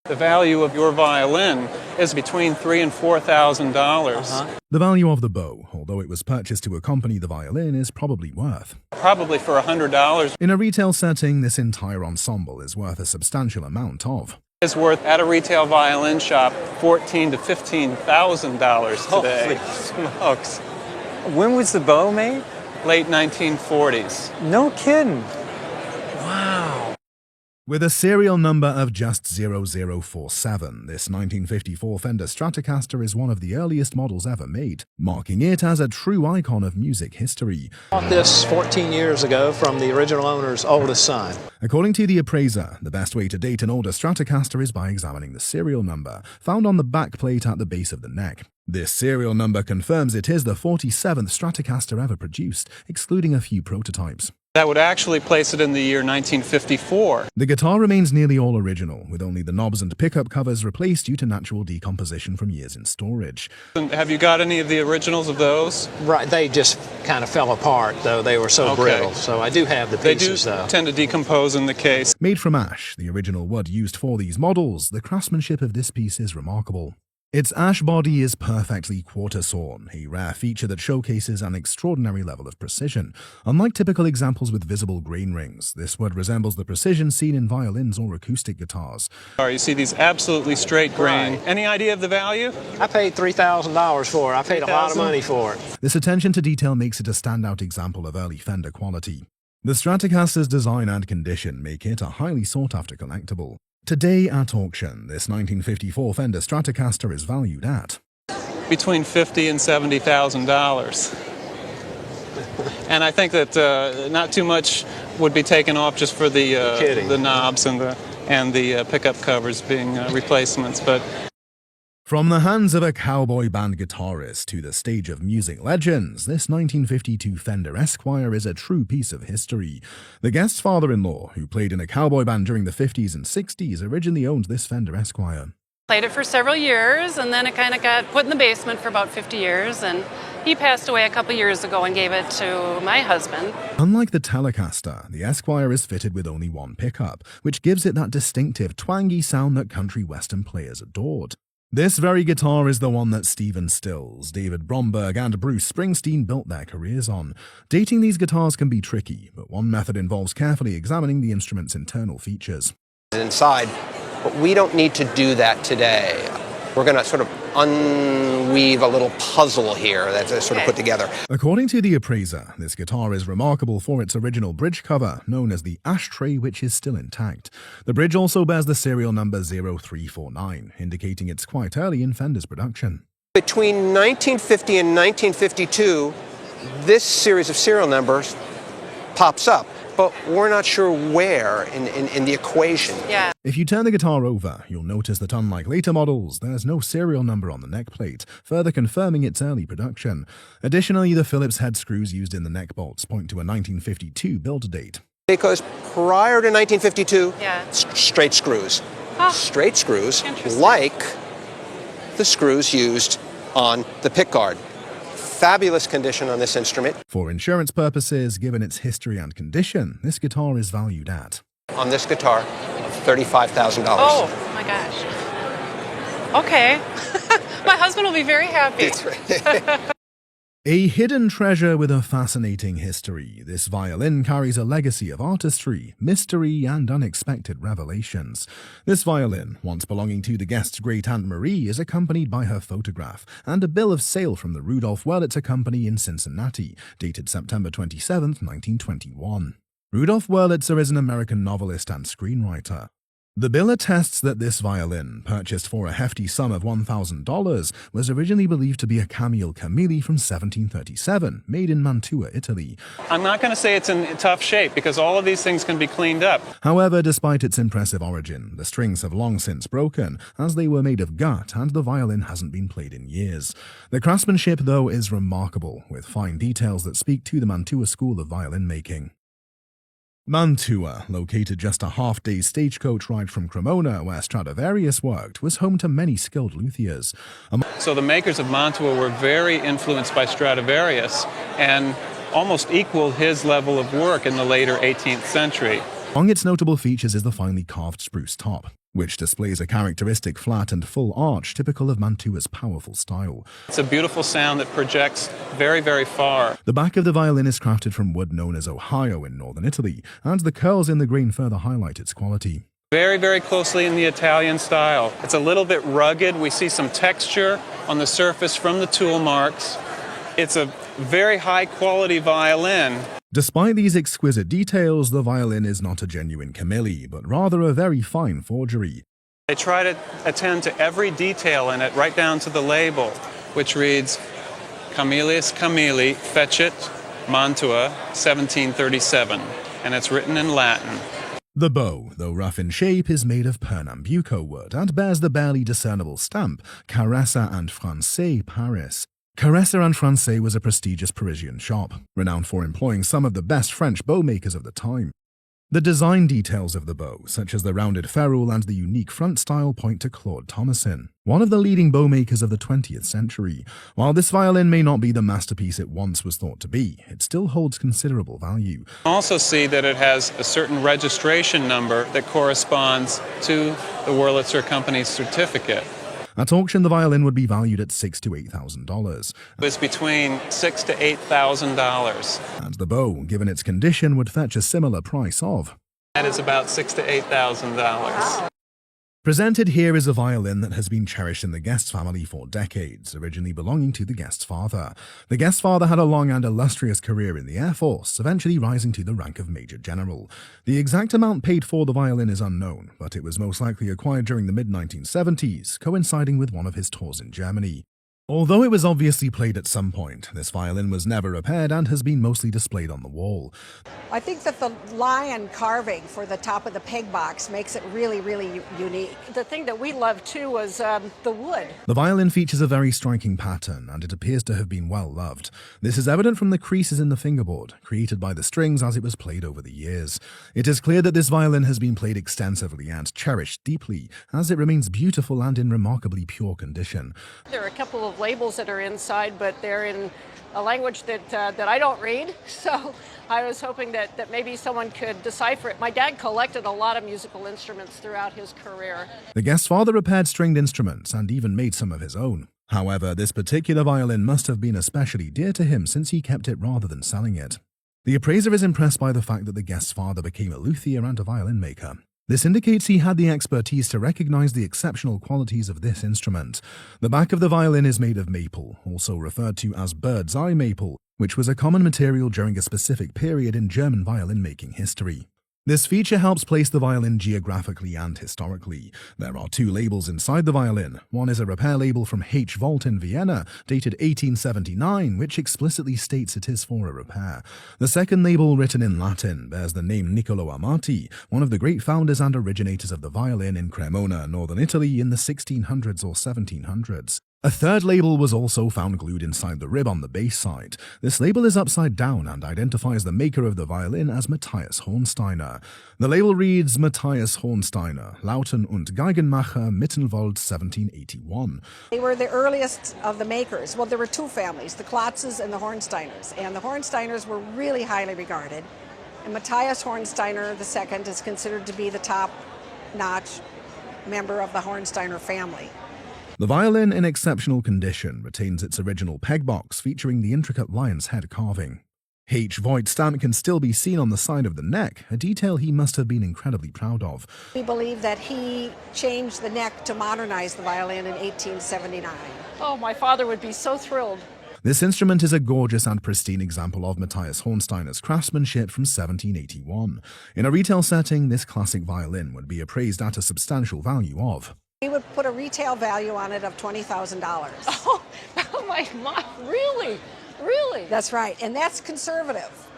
The value of your violin is between $3,000 and $4,000. The value of the bow, although it was purchased to accompany the violin, is probably worth. Probably for $100. In a retail setting, this entire ensemble is worth a substantial amount of. It's worth at a retail violin shop $14,000 to $15,000 today. Holy smokes. When was the bow made? Late 1940s. No kidding. Wow. With a serial number of just 0047, this 1954 Fender Stratocaster is one of the earliest models ever made, marking it as a true icon of music history. Bought this 14 years ago from the original owner's oldest son. According to the appraiser, the best way to date an older Stratocaster is by examining the serial number, found on the back plate at the base of the neck. This serial number confirms it is the 47th Stratocaster ever produced, excluding a few prototypes. That would actually place it in the year 1954. The guitar remains nearly all original, with only the knobs and pickup covers replaced due to natural decomposition from years in storage. And have you got any of the originals of those? Right, they just kind of fell apart, though they were so brittle. So I do have the pieces, though. They do tend to decompose in the case. Made from ash, the original wood used for these models, the craftsmanship of this piece is remarkable. Its ash body is perfectly quarter-sawn, a rare feature that showcases an extraordinary level of precision. Unlike typical examples with visible grain rings, this wood resembles the precision seen in violins or acoustic guitars. You see these absolutely straight grain. Right. Any idea of the value? I paid $3,000 for it. I paid a lot of money for it. This attention to detail makes it a standout example of early Fender quality. The Stratocaster's design and condition make it a highly sought-after collectible. Today at auction, this 1954 Fender Stratocaster is valued at between $50,000 and $70,000. And I think that not too much would be taken off just for the knobs and the pickup covers being replacements. But from the hands of a cowboy band guitarist to the stage of music legends, this 1952 Fender Esquire is a true piece of history. The guest's father-in-law, who played in a cowboy band during the 50s and 60s, originally owned this Fender Esquire. Played it for several years, and then it kind of got put in the basement for about 50 years, and he passed away a couple years ago and gave it to my husband. Unlike the Telecaster, the Esquire is fitted with only one pickup, which gives it that distinctive twangy sound that country western players adored. This very guitar is the one that Stephen Stills, David Bromberg, and Bruce Springsteen built their careers on. Dating these guitars can be tricky, but one method involves carefully examining the instrument's internal features. Inside, but we don't need to do that today. We're going to sort of unweave a little puzzle here that's sort of put together. According to the appraiser, this guitar is remarkable for its original bridge cover, known as the ashtray, which is still intact. The bridge also bears the serial number 0349, indicating it's quite early in Fender's production. Between 1950 and 1952, this series of serial numbers pops up, but we're not sure where in the equation. Yeah. If you turn the guitar over, you'll notice that unlike later models, there's no serial number on the neck plate, further confirming its early production. Additionally, the Phillips head screws used in the neck bolts point to a 1952 build date. Because prior to 1952, straight screws. Straight screws, like the screws used on the pickguard. Fabulous condition on this instrument. For insurance purposes, given its history and condition, this guitar is valued at... On this guitar, $35,000. Oh, my gosh. Okay. My husband will be very happy. A hidden treasure with a fascinating history, this violin carries a legacy of artistry, mystery, and unexpected revelations. This violin, once belonging to the guest's great-aunt Marie, is accompanied by her photograph and a bill of sale from the Rudolph Wurlitzer Company in Cincinnati, dated September 27, 1921. Rudolph Wurlitzer is an American novelist and screenwriter. The bill attests that this violin, purchased for a hefty sum of $1,000, was originally believed to be a Camille Camilli from 1737, made in Mantua, Italy. I'm not going to say it's in tough shape because all of these things can be cleaned up. However, despite its impressive origin, the strings have long since broken, as they were made of gut and the violin hasn't been played in years. The craftsmanship, though, is remarkable, with fine details that speak to the Mantua school of violin making. Mantua, located just a half-day stagecoach ride from Cremona, where Stradivarius worked, was home to many skilled luthiers. So the makers of Mantua were very influenced by Stradivarius and almost equaled his level of work in the later 18th century. Among its notable features is the finely carved spruce top, which displays a characteristic flat and full arch typical of Mantua's powerful style. It's a beautiful sound that projects very, very far. The back of the violin is crafted from wood known as Ohio in northern Italy, and the curls in the grain further highlight its quality. Very, very closely in the Italian style. It's a little bit rugged. We see some texture on the surface from the tool marks. It's a very high-quality violin. Despite these exquisite details, the violin is not a genuine Camilli, but rather a very fine forgery. They try to attend to every detail in it, right down to the label, which reads, Camillus Camilli, Fecit, Mantua, 1737, and it's written in Latin. The bow, though rough in shape, is made of Pernambuco wood and bears the barely discernible stamp, Caressa and Francais, Paris. Caressa and Francais was a prestigious Parisian shop, renowned for employing some of the best French bow makers of the time. The design details of the bow, such as the rounded ferrule and the unique front style, point to Claude Thomassin, one of the leading bow makers of the 20th century. While this violin may not be the masterpiece it once was thought to be, it still holds considerable value. You also see that it has a certain registration number that corresponds to the Wurlitzer Company's certificate. At auction, the violin would be valued at $6,000 to $8,000. It's between $6,000 to $8,000. And the bow, given its condition, would fetch a similar price of... That is about $6,000 to $8,000. Presented here is a violin that has been cherished in the Guest family for decades, originally belonging to the Guest's father. The Guest's father had a long and illustrious career in the Air Force, eventually rising to the rank of Major General. The exact amount paid for the violin is unknown, but it was most likely acquired during the mid-1970s, coinciding with one of his tours in Germany. Although it was obviously played at some point, this violin was never repaired and has been mostly displayed on the wall. I think that the lion carving for the top of the peg box makes it really, really unique. The thing that we love too was the wood. The violin features a very striking pattern, and it appears to have been well loved. This is evident from the creases in the fingerboard, created by the strings as it was played over the years. It is clear that this violin has been played extensively and cherished deeply, as it remains beautiful and in remarkably pure condition. There are a couple of labels that are inside, but they're in a language that I don't read, so I was hoping that maybe someone could decipher it. My dad collected a lot of musical instruments throughout his career. The Guest's father repaired stringed instruments and even made some of his own. However, this particular violin must have been especially dear to him since he kept it rather than selling it. The appraiser is impressed by the fact that the Guest's father became a luthier and a violin maker. This indicates he had the expertise to recognize the exceptional qualities of this instrument. The back of the violin is made of maple, also referred to as bird's eye maple, which was a common material during a specific period in German violin-making history. This feature helps place the violin geographically and historically. There are two labels inside the violin. One is a repair label from H. Volt in Vienna, dated 1879, which explicitly states it is for a repair. The second label, written in Latin, bears the name Niccolo Amati, one of the great founders and originators of the violin in Cremona, northern Italy, in the 1600s or 1700s. A third label was also found glued inside the rib on the bass side. This label is upside down and identifies the maker of the violin as Matthias Hornsteiner. The label reads Matthias Hornsteiner, Lauten und Geigenmacher, Mittenwald, 1781. They were the earliest of the makers. Well, there were two families, the Klotzes and the Hornsteiners. And the Hornsteiners were really highly regarded. And Matthias Hornsteiner II is considered to be the top-notch member of the Hornsteiner family. The violin, in exceptional condition, retains its original peg box featuring the intricate lion's head carving. H. Voigt stamp can still be seen on the side of the neck, a detail he must have been incredibly proud of. We believe that he changed the neck to modernize the violin in 1879. Oh, my father would be so thrilled. This instrument is a gorgeous and pristine example of Matthias Hornsteiner's craftsmanship from 1781. In a retail setting, this classic violin would be appraised at a substantial value of... We would put a retail value on it of $20,000. Oh my, really? Really? That's right, and that's conservative.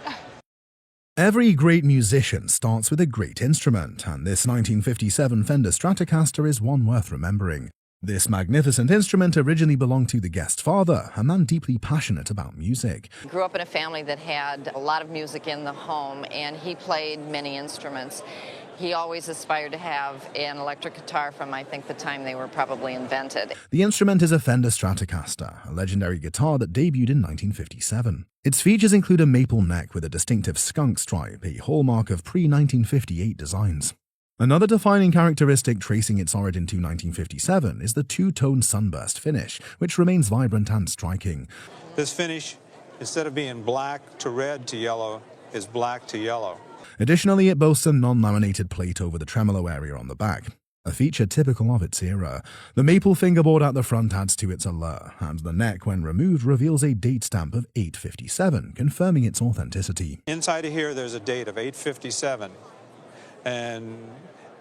Every great musician starts with a great instrument, and this 1957 Fender Stratocaster is one worth remembering. This magnificent instrument originally belonged to the guest's father, a man deeply passionate about music. He grew up in a family that had a lot of music in the home, and he played many instruments. He always aspired to have an electric guitar from, I think, the time they were probably invented. The instrument is a Fender Stratocaster, a legendary guitar that debuted in 1957. Its features include a maple neck with a distinctive skunk stripe, a hallmark of pre-1958 designs. Another defining characteristic tracing its origin to 1957 is the two-tone sunburst finish, which remains vibrant and striking. This finish, instead of being black to red to yellow, is black to yellow. Additionally, it boasts a non-laminated plate over the tremolo area on the back, a feature typical of its era. The maple fingerboard at the front adds to its allure, and the neck, when removed, reveals a date stamp of 857, confirming its authenticity. Inside of here, there's a date of 857, and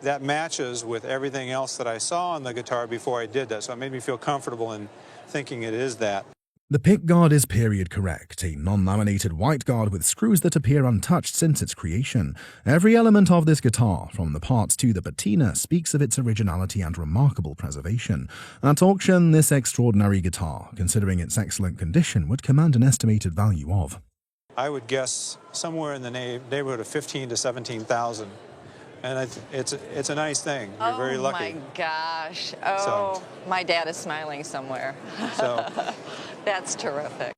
that matches with everything else that I saw on the guitar before I did that, so it made me feel comfortable in thinking it is that. The pick guard is period correct, a non-laminated white guard with screws that appear untouched since its creation. Every element of this guitar, from the parts to the patina, speaks of its originality and remarkable preservation. At auction, this extraordinary guitar, considering its excellent condition, would command an estimated value of... I would guess somewhere in the neighborhood of $15,000 to $17,000. And it's a nice thing. You're very lucky. Oh my gosh. Oh, my dad is smiling somewhere. So. That's terrific.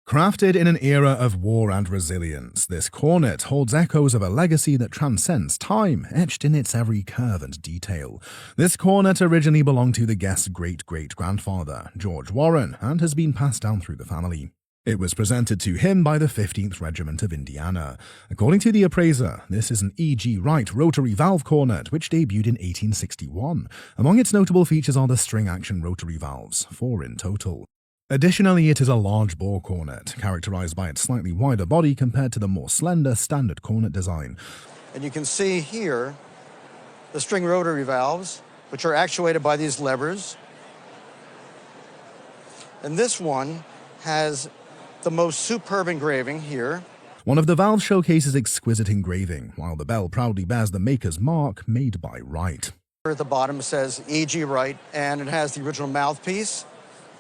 Crafted in an era of war and resilience, this cornet holds echoes of a legacy that transcends time, etched in its every curve and detail. This cornet originally belonged to the guest's great-great-grandfather, George Warren, and has been passed down through the family. It was presented to him by the 15th Regiment of Indiana. According to the appraiser, this is an E.G. Wright rotary valve cornet which debuted in 1861. Among its notable features are the string-action rotary valves, 4 in total. Additionally, it is a large bore cornet, characterized by its slightly wider body compared to the more slender standard cornet design. And you can see here the string rotary valves, which are actuated by these levers. And this one has the most superb engraving here. One of the valves showcases exquisite engraving, while the bell proudly bears the maker's mark, made by Wright. At the bottom it says E.G. Wright, and it has the original mouthpiece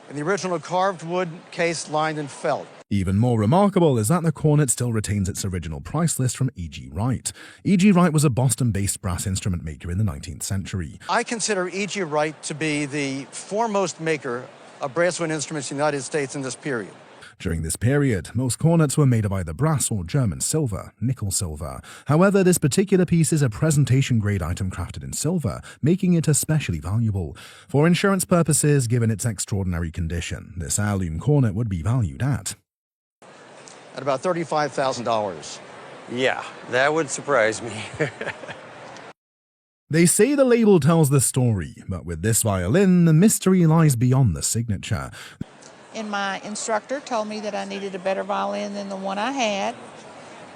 and the original carved wood case lined in felt. Even more remarkable is that the cornet still retains its original price list from E.G. Wright. E.G. Wright was a Boston-based brass instrument maker in the 19th century. I consider E.G. Wright to be the foremost maker of brass wind instruments in the United States in this period. During this period, most cornets were made of either brass or German silver, nickel silver. However, this particular piece is a presentation-grade item crafted in silver, making it especially valuable. For insurance purposes, given its extraordinary condition, this heirloom cornet would be valued at about $35,000. Yeah, that would surprise me. They say the label tells the story, but with this violin, the mystery lies beyond the signature. And my instructor told me that I needed a better violin than the one I had,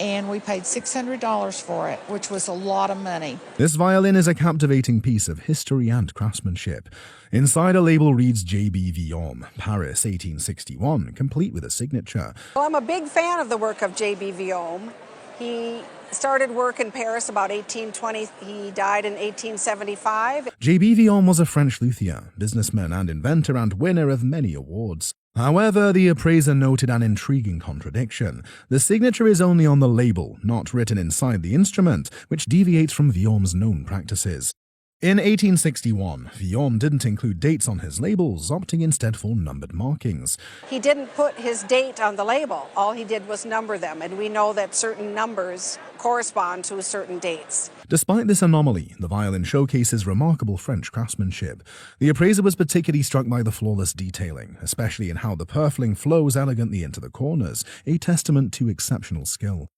and we paid $600 for it, which was a lot of money. This violin is a captivating piece of history and craftsmanship. Inside, a label reads J.B. Viaume, Paris, 1861, complete with a signature. Well, I'm a big fan of the work of J.B. Viaume. He started work in Paris about 1820. He died in 1875. J.B. Viaume was a French luthier, businessman and inventor and winner of many awards. However, the appraiser noted an intriguing contradiction. The signature is only on the label, not written inside the instrument, which deviates from Viaume's known practices. In 1861, Viaume didn't include dates on his labels, opting instead for numbered markings. He didn't put his date on the label. All he did was number them, and we know that certain numbers correspond to certain dates. Despite this anomaly, the violin showcases remarkable French craftsmanship. The appraiser was particularly struck by the flawless detailing, especially in how the purfling flows elegantly into the corners, a testament to exceptional skill.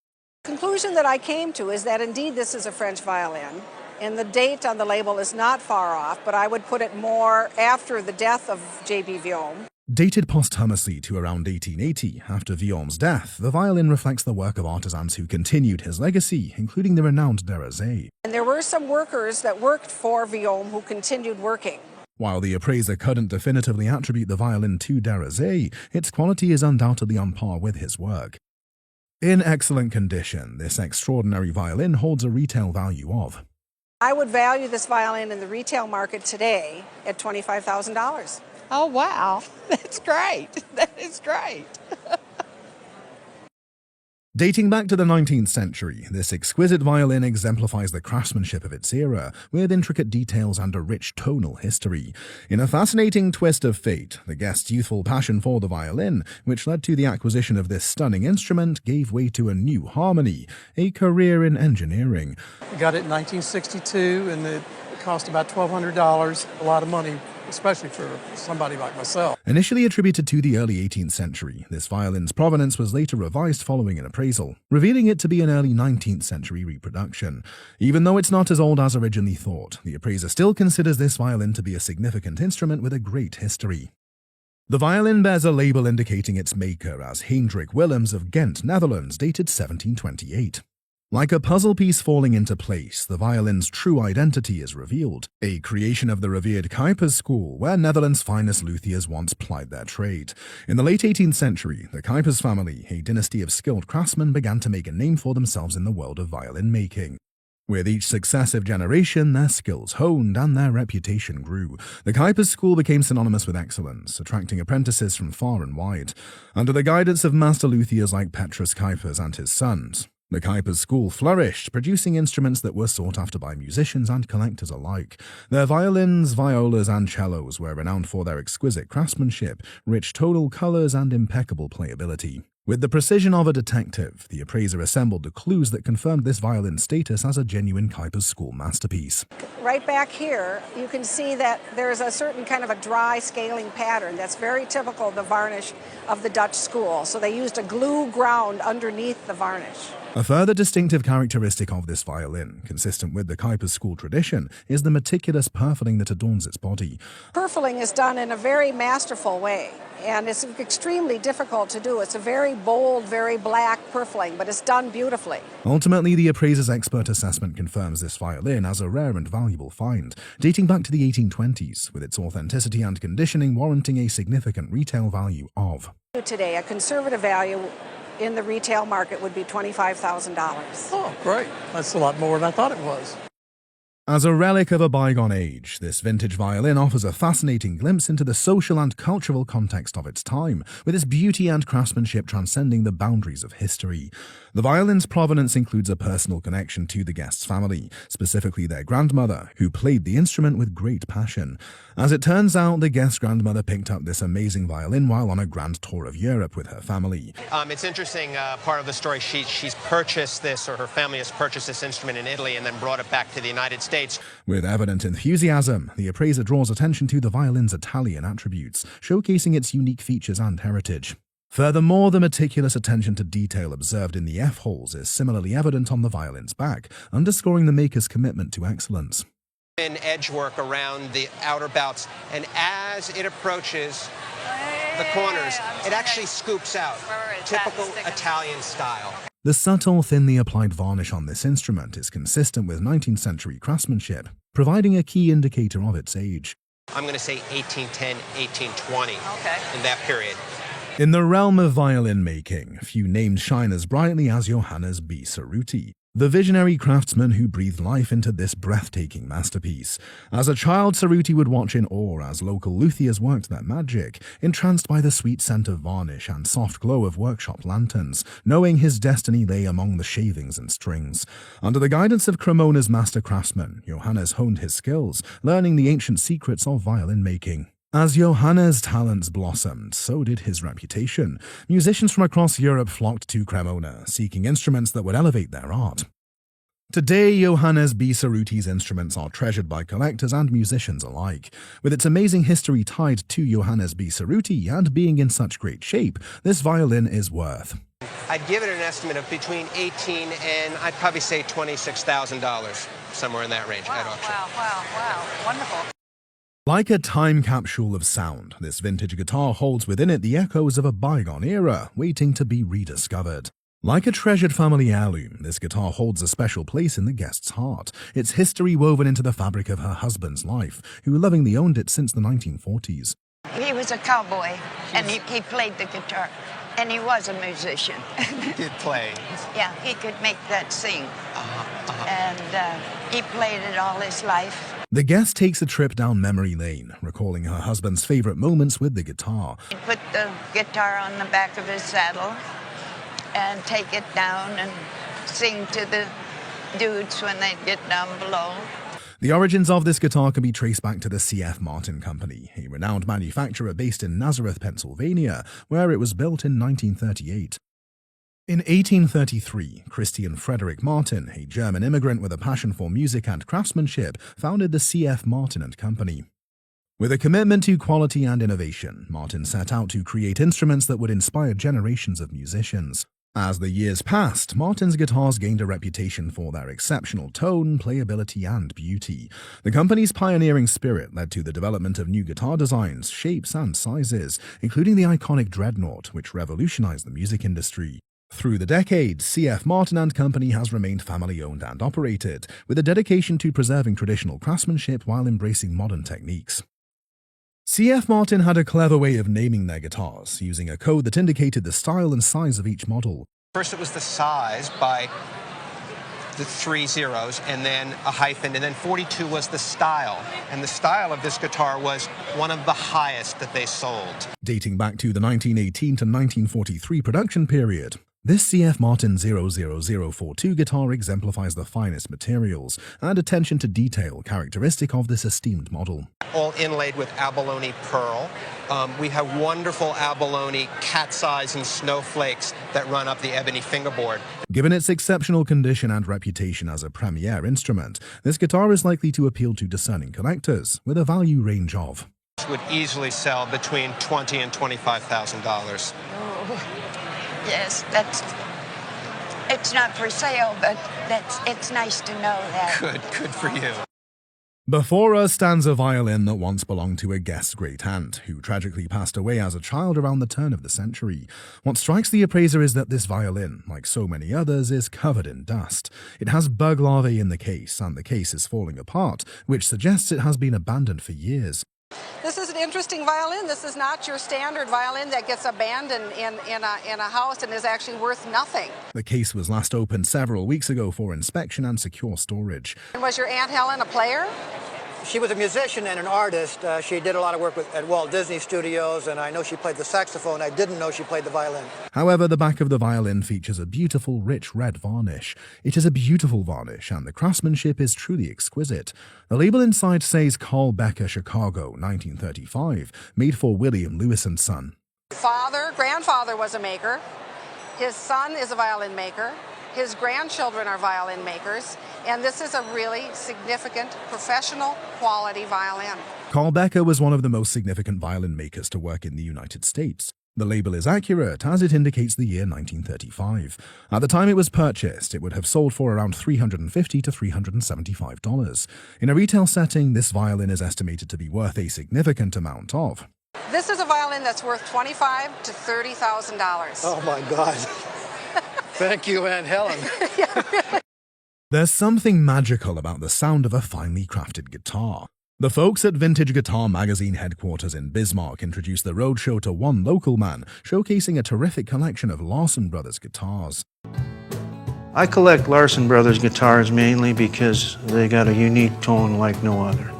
The conclusion that I came to is that indeed this is a French violin, and the date on the label is not far off, but I would put it more after the death of J.B. Viaume. Dated posthumously to around 1880, after Viaume's death, the violin reflects the work of artisans who continued his legacy, including the renowned Derazay. And there were some workers that worked for Viaume who continued working. While the appraiser couldn't definitively attribute the violin to Derazay, its quality is undoubtedly on par with his work. In excellent condition, this extraordinary violin holds a retail value of. I would value this violin in the retail market today at $25,000. Oh, wow. That's great. That is great. Dating back to the 19th century, this exquisite violin exemplifies the craftsmanship of its era, with intricate details and a rich tonal history. In a fascinating twist of fate, the guest's youthful passion for the violin, which led to the acquisition of this stunning instrument, gave way to a new harmony, a career in engineering. I got it in 1962, and it cost about $1,200, a lot of money, especially for somebody like myself. Initially attributed to the early 18th century, this violin's provenance was later revised following an appraisal, revealing it to be an early 19th century reproduction. Even though it's not as old as originally thought, the appraiser still considers this violin to be a significant instrument with a great history. The violin bears a label indicating its maker as Hendrik Willems of Ghent, Netherlands, dated 1728. Like a puzzle piece falling into place, the violin's true identity is revealed, a creation of the revered Kuipers school where Netherlands' finest luthiers once plied their trade. In the late 18th century, the Kuipers family, a dynasty of skilled craftsmen, began to make a name for themselves in the world of violin making. With each successive generation, their skills honed and their reputation grew. The Kuipers school became synonymous with excellence, attracting apprentices from far and wide. Under the guidance of master luthiers like Petrus Kuipers and his sons, the Kuipers school flourished, producing instruments that were sought after by musicians and collectors alike. Their violins, violas, and cellos were renowned for their exquisite craftsmanship, rich tonal colors, and impeccable playability. With the precision of a detective, the appraiser assembled the clues that confirmed this violin's status as a genuine Kuipers school masterpiece. Right back here, you can see that there's a certain kind of a dry scaling pattern that's very typical of the varnish of the Dutch school. So they used a glue ground underneath the varnish. A further distinctive characteristic of this violin, consistent with the Kuipers school tradition, is the meticulous purfling that adorns its body. Purfling is done in a very masterful way, and it's extremely difficult to do. It's a very bold, very black purfling, but it's done beautifully. Ultimately, the appraiser's expert assessment confirms this violin as a rare and valuable find, dating back to the 1820s, with its authenticity and conditioning warranting a significant retail value of. Today, a conservative value in the retail market would be $25,000. Oh, great. That's a lot more than I thought it was. As a relic of a bygone age, this vintage violin offers a fascinating glimpse into the social and cultural context of its time, with its beauty and craftsmanship transcending the boundaries of history. The violin's provenance includes a personal connection to the guest's family, specifically their grandmother, who played the instrument with great passion. As it turns out, the guest's grandmother picked up this amazing violin while on a grand tour of Europe with her family. It's interesting, part of the story, she's purchased this, or her family has purchased this instrument in Italy and then brought it back to the United States. With evident enthusiasm, the appraiser draws attention to the violin's Italian attributes, showcasing its unique features and heritage. Furthermore, the meticulous attention to detail observed in the F-holes is similarly evident on the violin's back, underscoring the maker's commitment to excellence. In edge work around the outer bouts, and as it approaches the corners, it actually scoops out. Typical Italian style. The subtle, thinly applied varnish on this instrument is consistent with 19th century craftsmanship, providing a key indicator of its age. I'm going to say 1810, 1820 in that period. In the realm of violin making, few names shine as brightly as Johannes B. Cerruti, the visionary craftsman who breathed life into this breathtaking masterpiece. As a child, Cerruti would watch in awe as local luthiers worked their magic, entranced by the sweet scent of varnish and soft glow of workshop lanterns, knowing his destiny lay among the shavings and strings. Under the guidance of Cremona's master craftsman, Johannes honed his skills, learning the ancient secrets of violin making. As Johannes' talents blossomed, so did his reputation. Musicians from across Europe flocked to Cremona, seeking instruments that would elevate their art. Today, Johannes B. Cerruti's instruments are treasured by collectors and musicians alike. With its amazing history tied to Johannes B. Cerruti and being in such great shape, this violin is worth. I'd give it an estimate of between $18,000 and I'd probably say $26,000, somewhere in that range at auction. Wow. Wonderful. Like a time capsule of sound, this vintage guitar holds within it the echoes of a bygone era, waiting to be rediscovered. Like a treasured family heirloom, this guitar holds a special place in the guest's heart, its history woven into the fabric of her husband's life, who lovingly owned it since the 1940s. He was a cowboy, and he played the guitar, and he was a musician. He did play. Yeah, he could make that sing, and he played it all his life. The guest takes a trip down memory lane, recalling her husband's favorite moments with the guitar. He'd put the guitar on the back of his saddle and take it down and sing to the dudes when they'd get down below. The origins of this guitar can be traced back to the C.F. Martin Company, a renowned manufacturer based in Nazareth, Pennsylvania, where it was built in 1938. In 1833, Christian Frederick Martin, a German immigrant with a passion for music and craftsmanship, founded the C.F. Martin and Company. With a commitment to quality and innovation, Martin set out to create instruments that would inspire generations of musicians. As the years passed, Martin's guitars gained a reputation for their exceptional tone, playability, and beauty. The company's pioneering spirit led to the development of new guitar designs, shapes, and sizes, including the iconic Dreadnought, which revolutionized the music industry. Through the decades, C.F. Martin and Company has remained family-owned and operated, with a dedication to preserving traditional craftsmanship while embracing modern techniques. C.F. Martin had a clever way of naming their guitars, using a code that indicated the style and size of each model. First it was the size by the 3 zeros, and then a hyphen, and then 42 was the style. And the style of this guitar was one of the highest that they sold. Dating back to the 1918 to 1943 production period, this C.F. Martin 00042 guitar exemplifies the finest materials and attention to detail characteristic of this esteemed model. All inlaid with abalone pearl. We have wonderful abalone cat's eyes and snowflakes that run up the ebony fingerboard. Given its exceptional condition and reputation as a premier instrument, this guitar is likely to appeal to discerning collectors with a value range of. This would easily sell between $20,000 and $25,000. Yes, it's not for sale, but it's nice to know that. Good for you. Before us stands a violin that once belonged to a guest's great aunt, who tragically passed away as a child around the turn of the century. What strikes the appraiser is that this violin, like so many others, is covered in dust. It has bug larvae in the case, and the case is falling apart, which suggests it has been abandoned for years. This is an interesting violin. This is not your standard violin that gets abandoned in a house and is actually worth nothing. The case was last opened several weeks ago for inspection and secure storage. And was your Aunt Helen a player? She was a musician and an artist. She did a lot of work at Walt Disney Studios, and I know she played the saxophone. I didn't know she played the violin. However, the back of the violin features a beautiful, rich red varnish. It is a beautiful varnish, and the craftsmanship is truly exquisite. The label inside says Carl Becker, Chicago, 1935, made for William Lewis & Son. Grandfather was a maker. His son is a violin maker. His grandchildren are violin makers, and this is a really significant professional quality violin. Carl Becker was one of the most significant violin makers to work in the United States. The label is accurate as it indicates the year 1935. At the time it was purchased, it would have sold for around $350 to $375. In a retail setting, this violin is estimated to be worth a significant amount of. This is a violin that's worth $25,000 to $30,000. Oh my God. Thank you, Aunt Helen. There's something magical about the sound of a finely crafted guitar. The folks at Vintage Guitar Magazine headquarters in Bismarck introduced the Roadshow to one local man, showcasing a terrific collection of Larson Brothers guitars. I collect Larson Brothers guitars mainly because they got a unique tone like no other.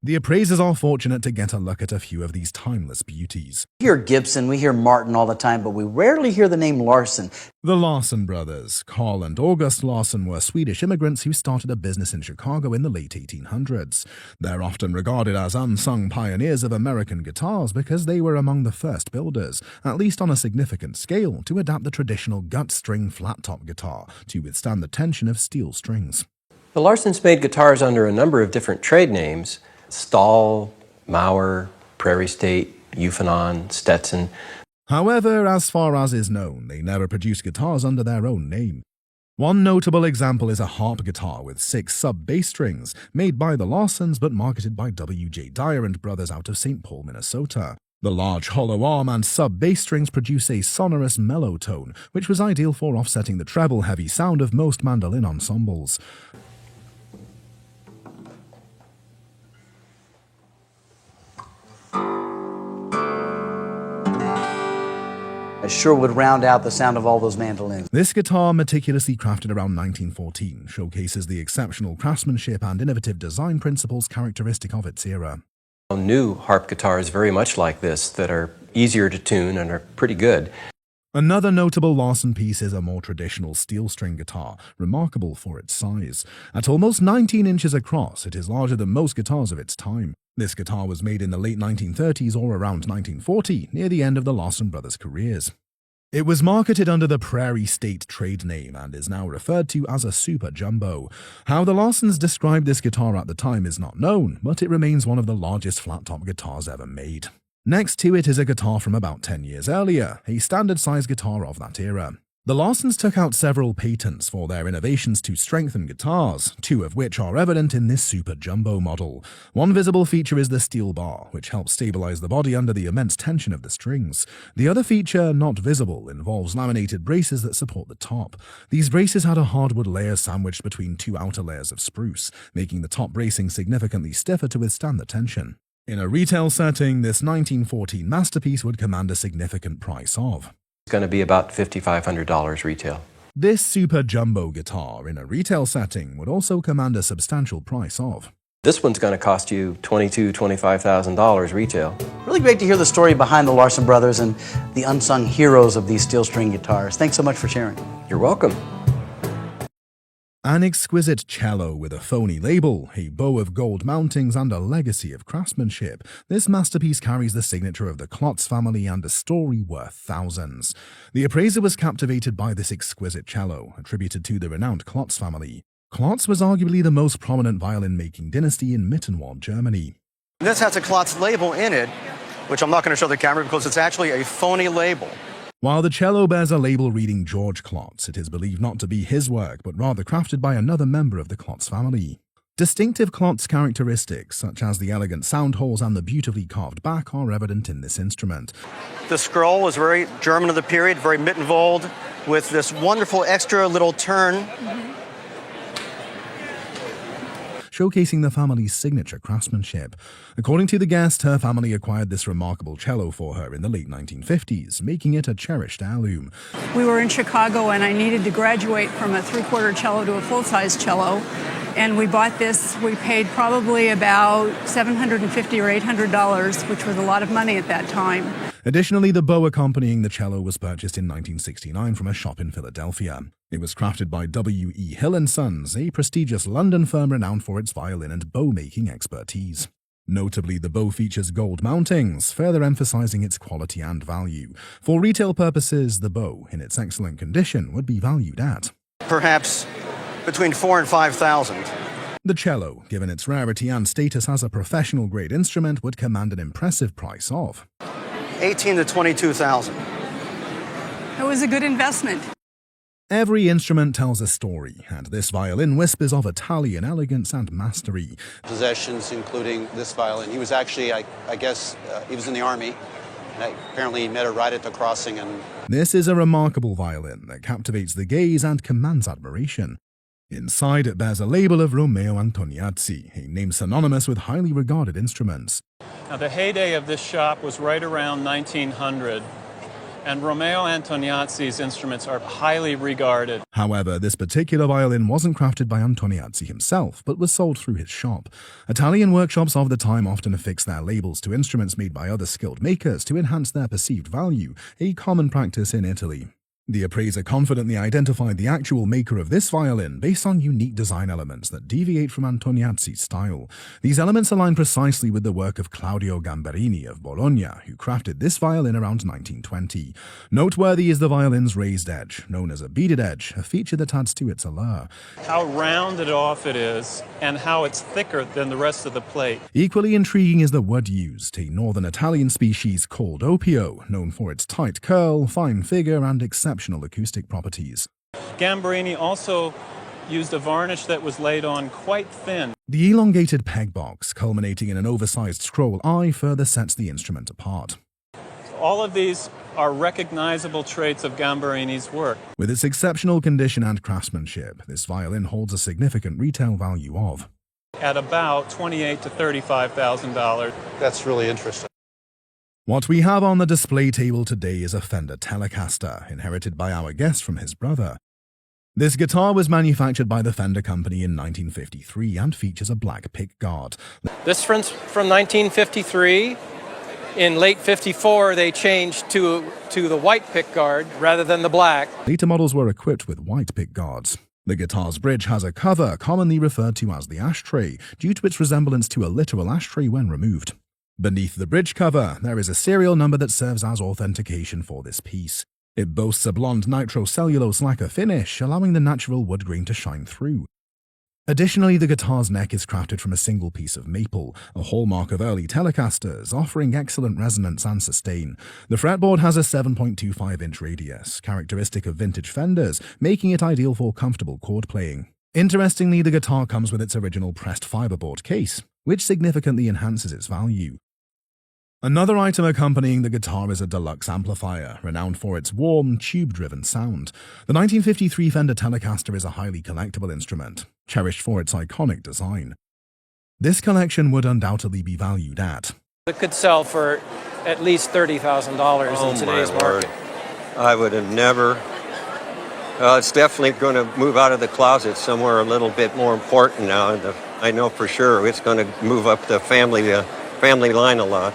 The appraisers are fortunate to get a look at a few of these timeless beauties. We hear Gibson, we hear Martin all the time, but we rarely hear the name Larson. The Larson brothers, Carl and August Larson, were Swedish immigrants who started a business in Chicago in the late 1800s. They're often regarded as unsung pioneers of American guitars because they were among the first builders, at least on a significant scale, to adapt the traditional gut-string flat-top guitar to withstand the tension of steel strings. The Larsons made guitars under a number of different trade names: Stahl, Mauer, Prairie State, Euphemon, Stetson. However, as far as is known, they never produced guitars under their own name. One notable example is a harp guitar with 6 sub-bass strings, made by the Larsons but marketed by W.J. Dyer and Brothers out of St. Paul, Minnesota. The large hollow arm and sub-bass strings produce a sonorous mellow tone, which was ideal for offsetting the treble-heavy sound of most mandolin ensembles. It sure would round out the sound of all those mandolins. This guitar, meticulously crafted around 1914, showcases the exceptional craftsmanship and innovative design principles characteristic of its era. New harp guitars very much like this that are easier to tune and are pretty good. Another notable Larson piece is a more traditional steel string guitar, remarkable for its size. At almost 19 inches across, it is larger than most guitars of its time. This guitar was made in the late 1930s or around 1940, near the end of the Larson brothers' careers. It was marketed under the Prairie State trade name and is now referred to as a Super Jumbo. How the Larsons described this guitar at the time is not known, but it remains one of the largest flat-top guitars ever made. Next to it is a guitar from about 10 years earlier, a standard-size guitar of that era. The Larsons took out several patents for their innovations to strengthen guitars, 2 of which are evident in this Super Jumbo model. One visible feature is the steel bar, which helps stabilize the body under the immense tension of the strings. The other feature, not visible, involves laminated braces that support the top. These braces had a hardwood layer sandwiched between 2 outer layers of spruce, making the top bracing significantly stiffer to withstand the tension. In a retail setting, this 1914 masterpiece would command a significant price of. It's going to be about $5,500 retail. This Super Jumbo guitar in a retail setting would also command a substantial price of. This one's going to cost you $22,000 to $25,000 retail. Really great to hear the story behind the Larson brothers and the unsung heroes of these steel string guitars. Thanks so much for sharing. You're welcome. An exquisite cello with a phony label, a bow of gold mountings, and a legacy of craftsmanship, this masterpiece carries the signature of the Klotz family and a story worth thousands. The appraiser was captivated by this exquisite cello, attributed to the renowned Klotz family. Klotz was arguably the most prominent violin-making dynasty in Mittenwald, Germany. This has a Klotz label in it, which I'm not going to show the camera because it's actually a phony label. While the cello bears a label reading George Klotz, it is believed not to be his work, but rather crafted by another member of the Klotz family. Distinctive Klotz characteristics, such as the elegant sound holes and the beautifully carved back, are evident in this instrument. The scroll was very German of the period, very Mittenwald, with this wonderful extra little turn. Showcasing the family's signature craftsmanship. According to the guest, her family acquired this remarkable cello for her in the late 1950s, making it a cherished heirloom. We were in Chicago and I needed to graduate from a 3/4 cello to a full-size cello. And we bought this, we paid probably about $750 or $800, which was a lot of money at that time. Additionally, the bow accompanying the cello was purchased in 1969 from a shop in Philadelphia. It was crafted by W.E. Hill & Sons, a prestigious London firm renowned for its violin and bow-making expertise. Notably, the bow features gold mountings, further emphasizing its quality and value. For retail purposes, the bow, in its excellent condition, would be valued at Perhaps between $4,000 and $5,000. The cello, given its rarity and status as a professional-grade instrument, would command an impressive price of. 18 to 22,000. It was a good investment. Every instrument tells a story, and this violin whispers of Italian elegance and mastery. Possessions, including this violin. He was actually, I guess, he was in the army, and apparently he met her right at the crossing. And This is a remarkable violin that captivates the gaze and commands admiration. Inside, it bears a label of Romeo Antoniazzi, a name synonymous with highly regarded instruments. Now, the heyday of this shop was right around 1900. And Romeo Antoniazzi's instruments are highly regarded. However, this particular violin wasn't crafted by Antoniazzi himself, but was sold through his shop. Italian workshops of the time often affixed their labels to instruments made by other skilled makers to enhance their perceived value, a common practice in Italy. The appraiser confidently identified the actual maker of this violin based on unique design elements that deviate from Antoniazzi's style. These elements align precisely with the work of Claudio Gamberini of Bologna, who crafted this violin around 1920. Noteworthy is the violin's raised edge, known as a beaded edge, a feature that adds to its allure. How rounded off it is, and how it's thicker than the rest of the plate. Equally intriguing is the wood used, a northern Italian species called oppio, known for its tight curl, fine figure, and exceptional acoustic properties. Gamberini also used a varnish that was laid on quite thin. The elongated peg box, culminating in an oversized scroll eye, further sets the instrument apart. All of these are recognizable traits of Gamberini's work. With its exceptional condition and craftsmanship, this violin holds a significant retail value of At about $28,000 to $35,000. that's really interesting. What we have on the display table today is a Fender Telecaster, inherited by our guest from his brother. This guitar was manufactured by the Fender Company in 1953 and features a black pickguard. This one's from 1953. In late 54, they changed to the white pickguard rather than the black. Later models were equipped with white pickguards. The guitar's bridge has a cover commonly referred to as the ashtray, due to its resemblance to a literal ashtray when removed. Beneath the bridge cover, there is a serial number that serves as authentication for this piece. It boasts a blonde nitrocellulose lacquer finish, allowing the natural wood grain to shine through. Additionally, the guitar's neck is crafted from a single piece of maple, a hallmark of early Telecasters, offering excellent resonance and sustain. The fretboard has a 7.25-inch radius, characteristic of vintage Fenders, making it ideal for comfortable chord playing. Interestingly, the guitar comes with its original pressed fiberboard case, which significantly enhances its value. Another item accompanying the guitar is a deluxe amplifier, renowned for its warm, tube-driven sound. The 1953 Fender Telecaster is a highly collectible instrument, cherished for its iconic design. This collection would undoubtedly be valued at It could sell for at least $30,000 in today's market. I would have never. It's definitely going to move out of the closet somewhere a little bit more important now. I know for sure it's going to move up the family line a lot.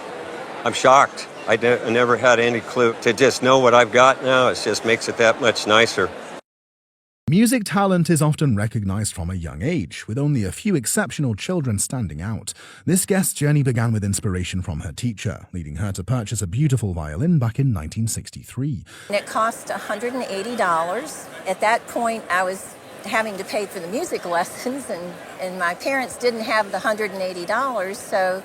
I'm shocked. I never had any clue. To just know what I've got now, it just makes it that much nicer. Music talent is often recognized from a young age, with only a few exceptional children standing out. This guest's journey began with inspiration from her teacher, leading her to purchase a beautiful violin back in 1963. It cost $180. At that point, I was having to pay for the music lessons, and my parents didn't have the $180, so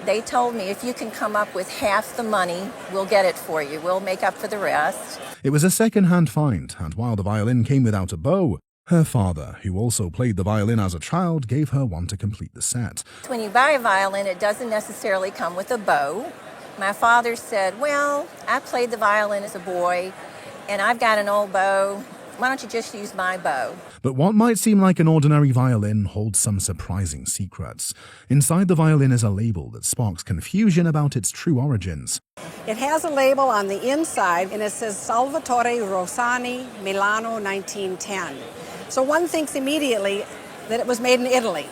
they told me, if you can come up with half the money, we'll get it for you. We'll make up for the rest. It was a second-hand find, and while the violin came without a bow, her father, who also played the violin as a child, gave her one to complete the set. When you buy a violin, it doesn't necessarily come with a bow. My father said, well, I played the violin as a boy, and I've got an old bow. Why don't you just use my bow? But what might seem like an ordinary violin holds some surprising secrets. Inside the violin is a label that sparks confusion about its true origins. It has a label on the inside, and it says Salvatore Rossani, Milano, 1910. So one thinks immediately that it was made in Italy.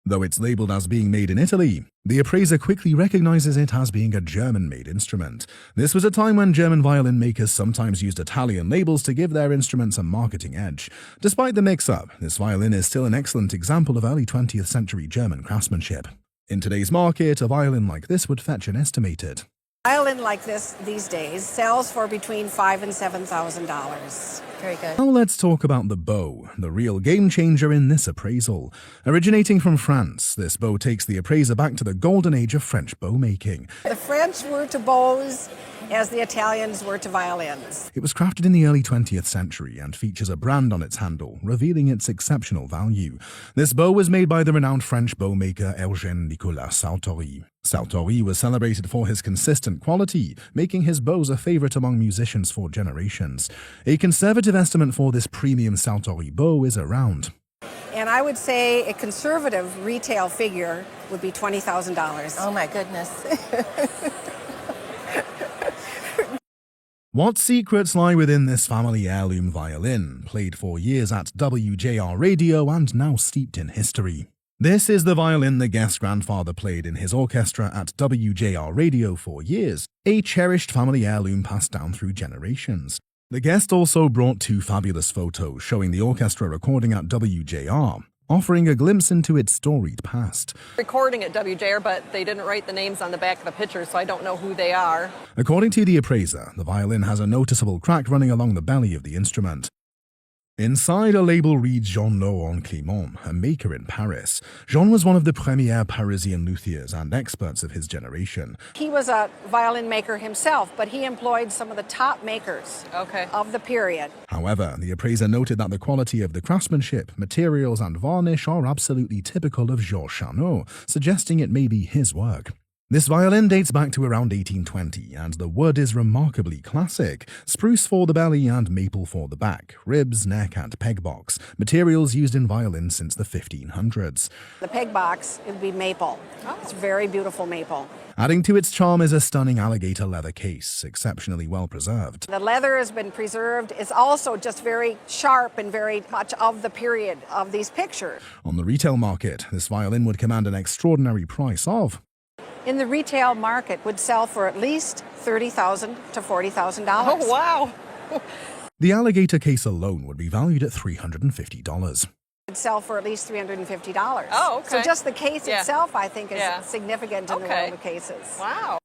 Though it's labeled as being made in Italy, the appraiser quickly recognizes it as being a German-made instrument. This was a time when German violin makers sometimes used Italian labels to give their instruments a marketing edge. Despite the mix-up, this violin is still an excellent example of early 20th century German craftsmanship. In today's market, a violin like this would fetch an estimated A violin like this these days sells for between $5,000 and $7,000. Very good. Now let's talk about the bow, the real game changer in this appraisal. Originating from France, this bow takes the appraiser back to the golden age of French bow making. The French were to bows as the Italians were to violins. It was crafted in the early 20th century and features a brand on its handle, revealing its exceptional value. This bow was made by the renowned French bow maker Eugène Nicolas Sartori. Sartori was celebrated for his consistent quality, making his bows a favorite among musicians for generations. A conservative estimate for this premium Sartori bow is around. And I would say a conservative retail figure would be $20,000. Oh my goodness. What secrets lie within this family heirloom violin, played for years at WJR Radio and now steeped in history? This is the violin the guest's grandfather played in his orchestra at WJR Radio for years, a cherished family heirloom passed down through generations. The guest also brought 2 fabulous photos showing the orchestra recording at WJR, offering a glimpse into its storied past. Recording at WJR, but they didn't write the names on the back of the pictures, so I don't know who they are. According to the appraiser, the violin has a noticeable crack running along the belly of the instrument. Inside, a label reads Jean-Laurent Clément, a maker in Paris. Jean was one of the premier Parisian luthiers and experts of his generation. He was a violin maker himself, but he employed some of the top makers of the period. However, the appraiser noted that the quality of the craftsmanship, materials and varnish are absolutely typical of Georges Charnot, suggesting it may be his work. This violin dates back to around 1820, and the wood is remarkably classic. Spruce for the belly and maple for the back, ribs, neck and peg box, materials used in violins since the 1500s. The peg box would be maple. It's very beautiful maple. Adding to its charm is a stunning alligator leather case, exceptionally well preserved. The leather has been preserved. It's also just very sharp and very much of the period of these pictures. On the retail market, this violin would command an extraordinary price of... In the retail market, would sell for at least $30,000 to $40,000. Oh, wow. The alligator case alone would be valued at $350. Would sell for at least $350. Oh, okay. So just the case Yeah. itself, I think, is Yeah. significant in the world of cases. Wow.